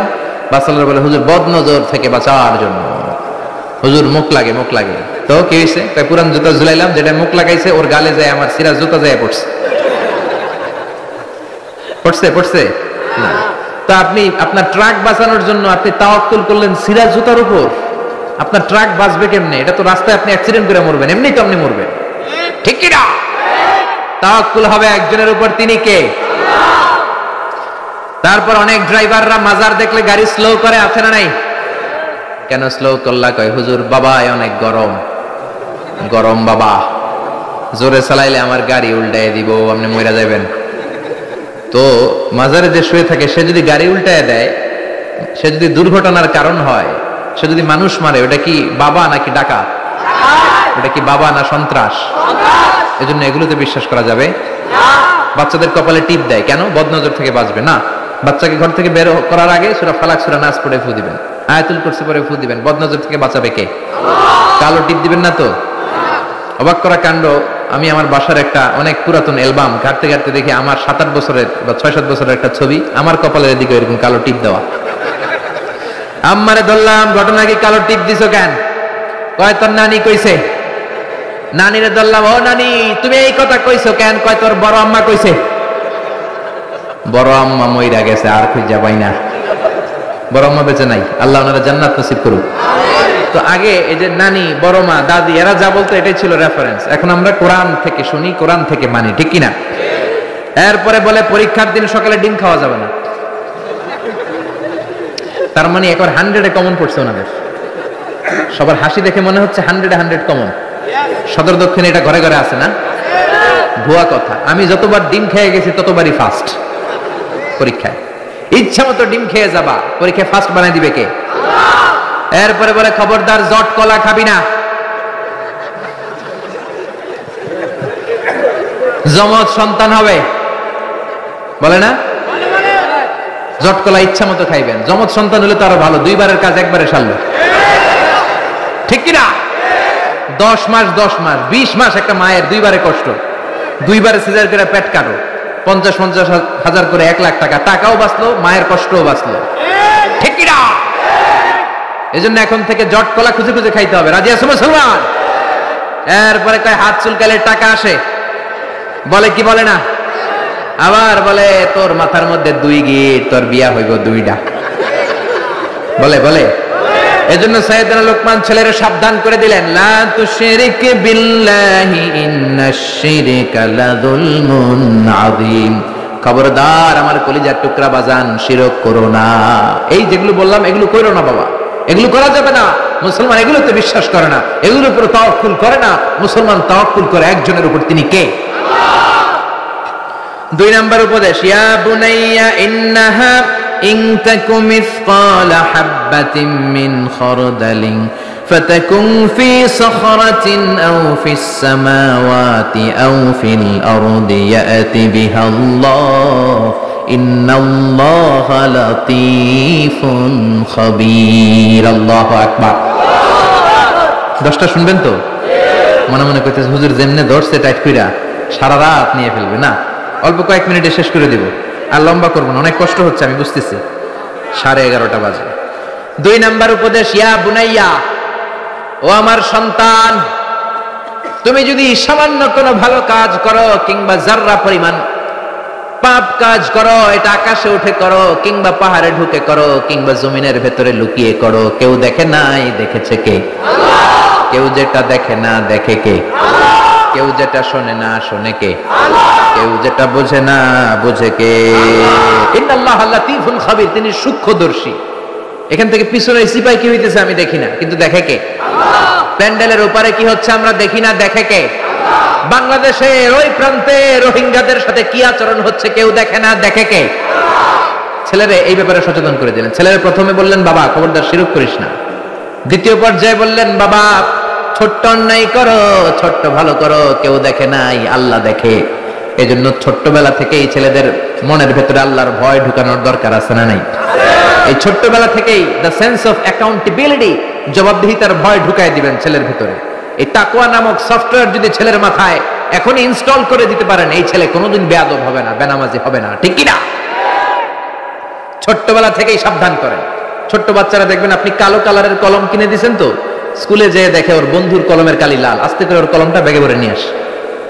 বাসালার বলে, হুজুর বদ নজর থেকে বাঁচার জন্য, হুজুর মুখ লাগে, মুখ লাগে। তো কি হয়েছে? পুরান জুতা ঝুলাইলাম, যেটা মুখ লাগাইছে ওর গালে যায় আমার সিরা জুতা যায় পড়ছে। পড়ছে পড়ছে না। তো আপনি আপনার ট্রাক বাঁচানোর জন্য আপনি তাওয়াক্কুল করলেন সিরা জুতার উপর। আপনার ট্রাক বাঁচবে কেমনে? এটা তো রাস্তায় আপনি অ্যাক্সিডেন্ট করে মরবেন, এমনি তো আপনি মরবেন, ঠিক কি না? তাওয়াক্কুল হবে একজনের উপর, তিনি কে? তারপর অনেক ড্রাইভাররা মাজার দেখলে গাড়ি স্লো করে, আছে না নাই? কেন স্লো করলা? কয় হুজুর বাবা অনেক গরম, গরম বাবা, জোরে চালাইলে আমার গাড়ি উল্টায় দিব, আপনি মইরা যাবেন। তো মাজারে যে শুয়ে থাকে সে যদি গাড়ি উল্টায় দেয়, সে যদি দুর্ঘটনার কারণ হয়, সে যদি মানুষ মারে, ওটা কি বাবা নাকি ডাকাত? ওটা কি বাবা না সন্ত্রাস? এজন্য এগুলোতে বিশ্বাস করা যাবে না। বাচ্চাদের কপালে টিপ দেয় কেন? বদনজর থেকে বাঁচবে না। বাচ্চাকে ঘর থেকে বের করার আগে সূরা ফালাক সূরা নাস পড়ে ফু দিবেন, আয়াতুল কুরসি পড়ে ফু দিবেন। বদনজর থেকে বাঁচাবে কে? কালো টিপ দিবেন না তো। অবাক করা কাণ্ড, আমি আমার বাসার একটা অনেক পুরাতন অ্যালবাম ঘাটতে ঘাটতে দেখি আমার 7-8 বছরের বা 6-7 বছরের একটা ছবি, আমার কপালের দিকে এরকম কালো টিপ দেওয়া। আম্মারে ধরলাম, ঘটনা কি? কালো টিপ দিছো কেন? কয় তোর নানি কইছে। নানিরে ধরলাম, ও নানি তুমি এই কথা কইছো কেন? কয় তোর বড় আম্মা কইছে। বড় আম্মা মইরা গেছে, আর খুঁজা পাই না। বড় আম্মা বেঁচে নাই, আল্লাহ ওনারা জান্নাত নসিব করুক। তো আগে এই যে নানি, বড় মা, দাদি এরা যা বলতো এটাই ছিল রেফারেন্স। এখন আমরা কোরআন থেকে শুনি, কোরআন থেকে মানি, ঠিক কিনা? এরপরে বলে পরীক্ষার দিন সকালে ডিম খাওয়া যাবে না। তার মানে একবার 100-এ কমন পড়ছে ওনাদের। সবার হাসি দেখে মনে হচ্ছে 100-এ 100 কমন। সদর দক্ষিণে এটা ঘরে ঘরে আছে না? ভুয়া কথা। আমি যতবার ডিম খেয়ে গেছি ততবারই ফার্স্ট পরীক্ষায়। ইচ্ছা মতো ডিম খেয়ে যাবা, পরীক্ষায় ফার্স্ট বানাই দিবে কে? এরপরে বলে খবরদার জট কলা খাবি না। জমজ সন্তান হবে, বলে না? জট কলা ইচ্ছা মতো খাইবেন। জমজ সন্তান হলে তো আরো ভালো, 2বারের কাজ একবারে সারলো, ঠিক কিনা? 10 মাস 20 মাস একটা মায়ের 2বারে কষ্ট, 2বারে সিজার করে পেট কাটো, 50-50 হাজার করে 1 লাখ টাকা, টাকাও বাঁচলো, মায়ের কষ্টও বাঁচলো, ঠিক কিনা? এজন্য এখন থেকে জট কলা খুঁজে খুঁজে খাইতে হবে। রাজি আছো মুসলমান? এরপরে কয় হাত চুলকালে টাকা আসে, বলে কি বলে না? আবার বলে তোর মাথার মধ্যে 2 গিট, তোর বিয়া হইব 2টা, বলে বলে। এজন্য সাইয়েদনা লোকমান ছেলেরা সাবধান করে দিলেন, লা তুশরিক বিল্লাহি ইন্নাশ শিরকা লাযুলমুন আযীম। খবরদার আমার কলিজার টুকরা বাজান, শিরক করো না। এই যেগুলো বললাম এগুলো করো না বাবা, এগুলো করা যাবে না। মুসলমান এগুলোতে বিশ্বাস করে না, এগুলোর উপর তাওয়াক্কুল করে না। মুসলমান তাওয়াক্কুল করে একজনের উপর, তিনি কে? 2 নাম্বার উপদেশ, ইয়া বুনাইয়া ইন্নাহা ইন তাকুম মিসকালা হাববাতিন মিন খারদালিন ফাতাকুন ফি সাখরাতিন আও ফিস সামাওয়াতি আও ফিল আরদি ইয়াতি বিহাল্লাহ ইন্নাল্লাহা লাতীফুন খাবীর। আল্লাহু আকবার। 10টা শুনবেন তো? মনে মনে কইতেছে হুজুর যেমনে ধরছে টাইট কইরা সারা রাত নিয়ে ফেলবে না, অল্প কয়েক মিনিটে শেষ করে দিব, আর লম্বা করবো না, অনেক কষ্ট হচ্ছে আমি বুঝতেছি, 11:30 বাজে। 2 নাম্বার উপদেশ, ইয়া বুনাইয়া, ও আমার সন্তান, তুমি যদি সামান্য কোনো ভালো কাজ করো কিংবা জাররা পরিমাণ পাপ কাজ করো, এটা আকাশে উঠে করো কিংবা পাহাড়ে ঢুকে করো কিংবা জমিনের ভেতরে লুকিয়ে করো, কেউ দেখে নাই, দেখেছে কে? কেউ যেটা দেখে না দেখে কে? কেউ যেটা শোনে না শোনে কে? কেউ যেটা বোঝে না বোঝে কে? ইন্নাল্লাহা লাতীফুন খাবীর, তিনি সূক্ষ্মদর্শী। এখান থেকে পিছনে সিপাই কি হইতেছে আমি দেখি না, কিন্তু দেখে কে? প্যান্ডেলের উপরে কি হচ্ছে আমরা দেখি না, দেখে কে? বাংলাদেশের ওই প্রান্তে রোহিঙ্গাদের সাথে কি আচরণ হচ্ছে কেউ দেখে না, দেখে কে? ছেলেরে এই ব্যাপারে সচেতন করে দিলেন। ছেলেরা প্রথমে বললেন বাবা খবরদার শিরক করিস না। দ্বিতীয় পর্যায়ে বললেন বাবা ছোট্ট অন্যায় করো, ছোট্ট ভালো করো, কেউ দেখে নাই, আল্লাহ দেখে। এই জন্য ছোট্টবেলা থেকেই ছেলেদের মনের ভেতরে আল্লাহর ভয় ঢুকানোর দরকার আছে না নাই? এই ছোট্টবেলা থেকেই দ্য সেন্স অফ অ্যাকাউন্টেবিলিটি, জবাবদিহিতার ভয় ঢুকায় দিবেন ছেলের ভিতরে। এই তাকওয়া নামক সফটওয়্যার যদি ছেলের মাথায় এখনই ইনস্টল করে দিতে পারেন, এই ছেলে কোনোদিন বেয়াদব হবে না, বেনামাজি হবে না, ঠিক কি না? ছোট্টবেলা থেকেই সাবধান করেন। ছোট্ট বাচ্চারা দেখবেন আপনি কালো কালারের কলম কিনে দিয়েছেন তো, স্কুলে যেয়ে দেখে ওর বন্ধুর কলমের কালি লাল, আস্তে করে ওর কলমটা ব্যাগে ভরে নিয়ে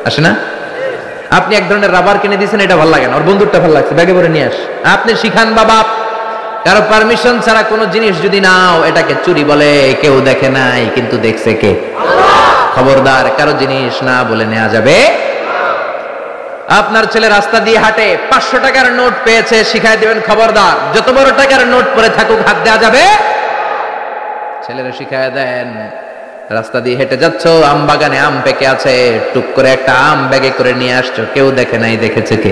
আসে না? আপনি এক ধরনের রাবার কিনে দিয়েছেন, এটা ভালো লাগে না, ওর বন্ধুরটা ভালো লাগছে, ব্যাগে ভরে নিয়ে আপনি শিখান বাবা, কারো পারমিশন ছাড়া কোনো জিনিস যদি নাও এটাকে চুরি বলে, কেউ দেখে নাই কিন্তু দেখছে কে? খবরদার, কারো জিনিস না বলে নেওয়া যাবে। আপনার ছেলে রাস্তা দিয়ে হাঁটে, 500 টাকার নোট পেয়েছে, শিখাই দিবেন খবরদার, যত বড় টাকার নোট পরে থাকুক হাত দেওয়া যাবে। ছেলেরা শিখায় দেন, রাস্তা দিয়ে হেঁটে যাচ্ছ, আম বাগানে আম পেকে আছে, টুক করে একটা আম ব্যাগে করে নিয়ে আসছো, কেউ দেখে নাই, দেখেছে কে?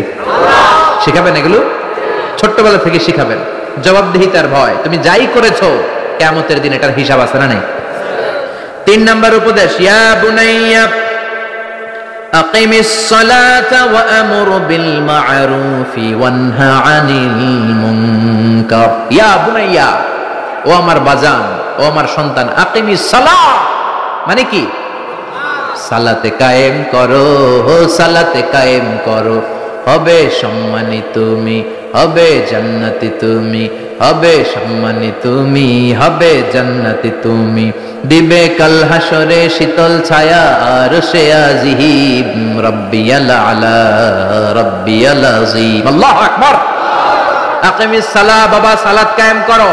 শিখাবেন এগুলো, ছোট্টবেলা থেকে শিখাবেন। জবাবদিহিতার ভয়, তুমি যাই করেছো কিয়ামতের দিন এটার হিসাব আছে না নেই? 3 নাম্বার উপদেশ, ইয়া বুনাইয়া আকিমিস সালাতা ওয়া আমুর বিল মা'রুফি ওয়ানহা আনিল মুনকার। ইয়া বুনাইয়া, ও আমার বাজান, ও আমার সন্তান, আকিমিস সালাহ মানে কি? সালাতে কায়েম করো, সালাতে কায়েম করো, হবে সম্মানী তুমি, হবে জান্নাতি তুমি, হবে সম্মানী তুমি, হবে জান্নাতি তুমি, দিবে কাল হাসরে শীতল ছায়া আরশে আজিম, রাব্বিয়াল আলা রাব্বিয়াল আযীম। আল্লাহু আকবার। আকিমিস সালাহ, বাবা সালাত কায়েম করো,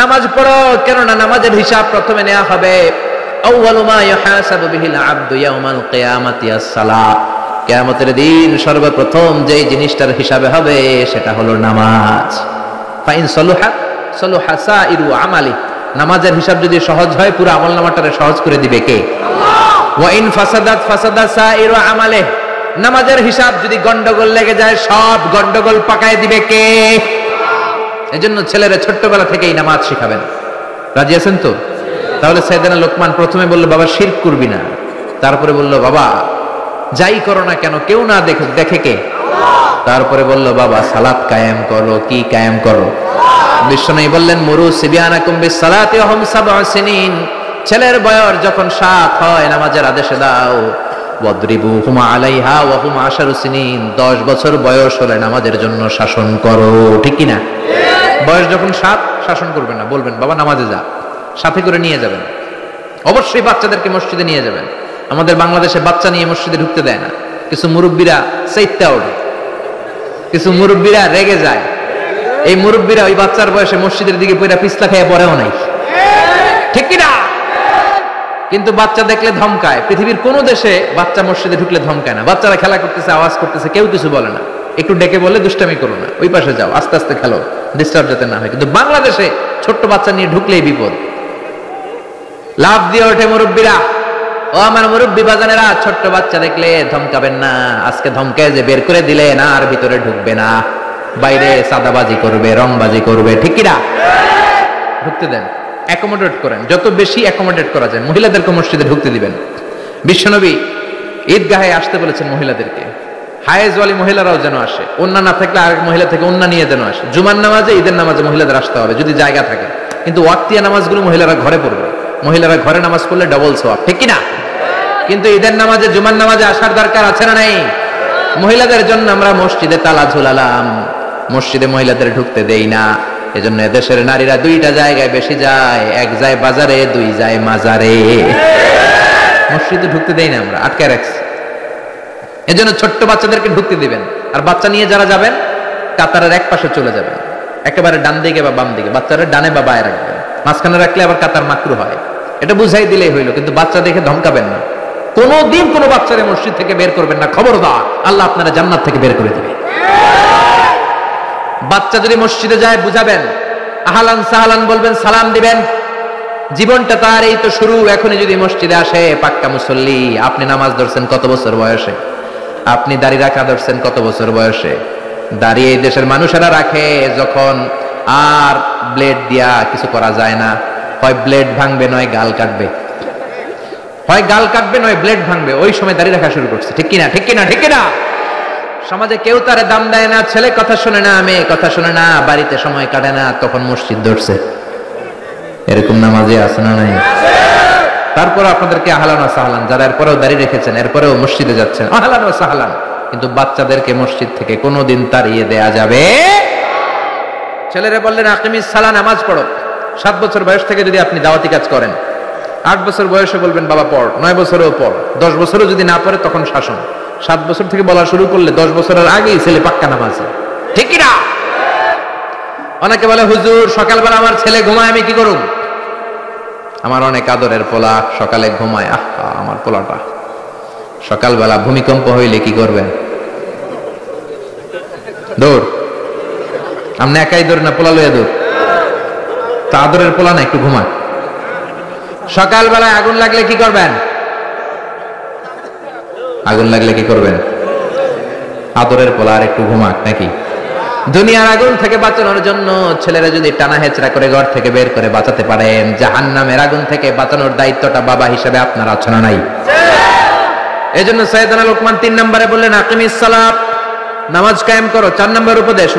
নামাজ পড়ো, কেননা নামাজের হিসাব প্রথমে নেওয়া হবে। আউয়ালু মা ইউহাসাবু বিহিল আবদু ইয়াউমাল কিয়ামাতি আস-সালাহ। কিয়ামতের দিন সর্বপ্রথম যেই জিনিসটার হিসাবে হবে সেটা হলো নামাজ। ফাইন সলুহাত সলুহা সাইরু আমালি, নামাজের হিসাব যদি সহজ হয় পুরো আমলনামাটারে সহজ করে দিবে কে? আল্লাহ। ওয়া ইন ফাসাদাত ফাসাদা সাইরু আমালি, নামাজের হিসাব যদি গন্ডগোল লেগে যায় সব গন্ডগোল পাকায় দিবে কে? এজন্য ছেলেরা ছোট্টবেলা থেকেই নামাজ শিখাবেন। রাজি আছেন তো? তাহলে সাইয়েদনা লোকমান প্রথমে বলল বাবা শিরক করবি না, তারপরে বলল বাবা যাই করো না কেন কেউ না দেখে কে? তারপরে বলল বাবা সালাত কায়েম করো। কি কায়েম করো? বিশ্বনবী বললেন মুরু সিবিয়ানাকুম বিসসালাতি ওয়া হুম সাব'উ সিনিন, ছেলের বয়স যখন 7 হয় নামাজের আদেশ দাও। ওয়াদরিবুহুম আলাইহা ওয়া হুম 10 সিনিন, 10 বছর বয়স হলে নামাজের জন্য শাসন করো। ঠিক কি না? বয়স যখন 7 শাসন করবেন না, বলবেন বাবা নামাজে যা, সাথে করে নিয়ে যাবেন। অবশ্যই বাচ্চাদেরকে মসজিদে নিয়ে যাবেন। আমাদের বাংলাদেশে বাচ্চা নিয়ে মসজিদে ঢুকতে দেয় না। কিছু মুরব্বীরা চাইতে ওঠে, কিছু মুরব্বীরা রেগে যায়। এই মুরব্বীরা ওই বাচ্চার বয়সে মসজিদের দিকে পয়রা পিছলা খেয়ে পড়েও নাই। ঠিক কি না? কিন্তু বাচ্চা দেখলে ধমকায়। পৃথিবীর কোন দেশে বাচ্চা মসজিদে ঢুকলে ধমকায় না। বাচ্চারা খেলা করতেছে, আওয়াজ করতেছে, কেউ কিছু বলে না। একটু ডেকে বলে দুষ্টামি করো না, ওই পাশে যাও, আস্তে আস্তে খেলো, ডিস্টার্ব যাতে না হয়। কিন্তু বাংলাদেশে ছোট্ট বাচ্চা নিয়ে ঢুকলেই বিপদ। লাভ দিয়ে ওঠে মুরব্বীরা। ও আমার মুরব্বী বাজানেরা, ছোট্ট বাচ্চা দেখলে ধমকাবেন না। আজকে ধমকে যে বের করে দিলে না, আর ভিতরে ঢুকবে না, বাইরে সাদাবাজি করবে, রংবাজি করবে। ঠিক কি না? ঢুকতে দেন, অ্যাকোমোডেট করেন, যত বেশি অ্যাকোমোডেট করা যায়। মহিলাদেরকে মসজিদে ঢুকতে দিবেন। বিশ্বনবী ঈদগাহে আসতে বলেছেন মহিলাদেরকে। হায়েজওয়ালি মহিলারাও যেন আসে, ওন্না না থাকলে আরেক মহিলা থেকে ওন্না নিয়ে যেন আসে। জুমার নামাজে, ঈদের নামাজে মহিলাদের আসতে হবে যদি জায়গা থাকে। কিন্তু ওয়াক্তিয়া নামাজগুলো মহিলারা ঘরে পড়বে। মহিলারা ঘরে নামাজ পড়লে ডবল সওয়াব। ঠিক কি না? কিন্তু ঈদের নামাজে, জুমার নামাজে আসার দরকার আছে না নাই? মহিলাদের জন্য আমরা মসজিদে তালা ঝুলালাম, মসজিদে মহিলাদের ঢুকতে দেই না। এজন্য এদেশের নারীরা 2টা জায়গায় বেশি যায়, এক যায় বাজারে, 2 যায় মাজারে। মসজিদে ঢুকতে দেই না, আমরা আটকে রাখছি। এজন্য ছোট্ট বাচ্চাদেরকে ঢুকতে দিবেন। আর বাচ্চা নিয়ে যারা যাবেন কাতারের এক পাশে চলে যাবেন, একেবারে ডান দিকে বা বাম দিকে। বাচ্চারা ডানে বা বায়ে রাখবেন, মাঝখানে রাখলে আবার কাতার মাকরু হয়। এটা বুঝাই দিলেই হইলো, কিন্তু বাচ্চা দেখে ধমকাবেন না। কোনদিন কোনো বাচ্চারে মসজিদ থেকে বের করবেন না, খবরদার, আল্লাহ আপনারা জান্নাত থেকে বের করে দিবে। বাচ্চা যদি মসজিদে যায় বুঝাবেন, আহলান সাহলান বলবেন, সালাম দিবেন। জীবনটা তার এই তো শুরু। এখনই যদি মসজিদে আসে পাক্কা মুসল্লি। আপনি নামাজ ধরছেন কত বছর বয়সে? আপনি দাড়ি রাখা ধরছেন কত বছর বয়সে? দাড়ি এই দেশের মানুষেরা রাখে যখন আর ব্লেড দিয়া কিছু করা যায় না। হয় ব্লেড ভাঙবে, নয় গাল কাটবে। হয় গাল কাটবে, নয় ব্লেড ভাঙবে। ওই সময় দাড়ি রাখা শুরু করছে। ঠিক কিনা? ঠিক কিনা? ঠিক কিনা? সমাজে কেউ তারে দাম দেয় না। ছেলে কথা শুনে না, মেয়ে কথা শুনে না, বাড়িতে সময় কাটে না, তখন মসজিদ ধরছে। এরকম নামাজি আছে না নাই? তারপর আপনাদেরকে আহলান ওয়া সাহলান, যারা এরপরেও দাড়ি রেখেছেন, এরপরেও মসজিদে যাচ্ছেন, আহলান ওয়া সাহলান। কিন্তু বাচ্চাদেরকে মসজিদ থেকে কোনোদিন তাড়িয়ে দেয়া যাবে। ছেলেরা বললেন আকিমিস সালাহ, নামাজ পড়ো। 7 বছর বয়স থেকে যদি আপনি দাওয়াতি কাজ করেন, 8 বছর বয়সে বলবেন বাবা পড়, 9 বছরেও পড়, 10 বছরও যদি না পড়ে তখন শাসন। 7 বছর থেকে বলা শুরু করলে 10 বছরের আগেই ছেলে পাক্কা নামাজ। ঠিক কি না? অনেকে বলে হুজুর সকালবেলা আমার ছেলে ঘুমায়, আমি কি করব? আমার অনেক আদরের পোলা সকালে ঘুমায়। আহা, আমার পোলাটা সকালবেলা ভূমিকম্প হইলে কি করবেন? দৌড়। আপনি একাই দৌড় না, পোলা লইয়া দৌড়? তা আদরের পোলা না, একটু ঘুমায়। সকালবেলায় আগুন লাগলে কি করবেন? আগুন লাগলে কি করবেন? আদরের পোলা আর একটু ঘুমাক নাকি? দুনিয়ার আগুন থেকে বাঁচানোর জন্য ছেলেরা যদি টানা হেচড়া করে ঘর থেকে বের করে বাঁচাতে পারেন, জাহান্নামের আগুন থেকে বাঁচানোর দায়িত্বটা বাবা হিসেবে আপনার আছে না নাই? এজন্য সাইয়েদনা লোকমান 3 নম্বরে বললেন আকিমিস সালাত, নামাজ কায়েম করো। 4 নম্বর উপদেশ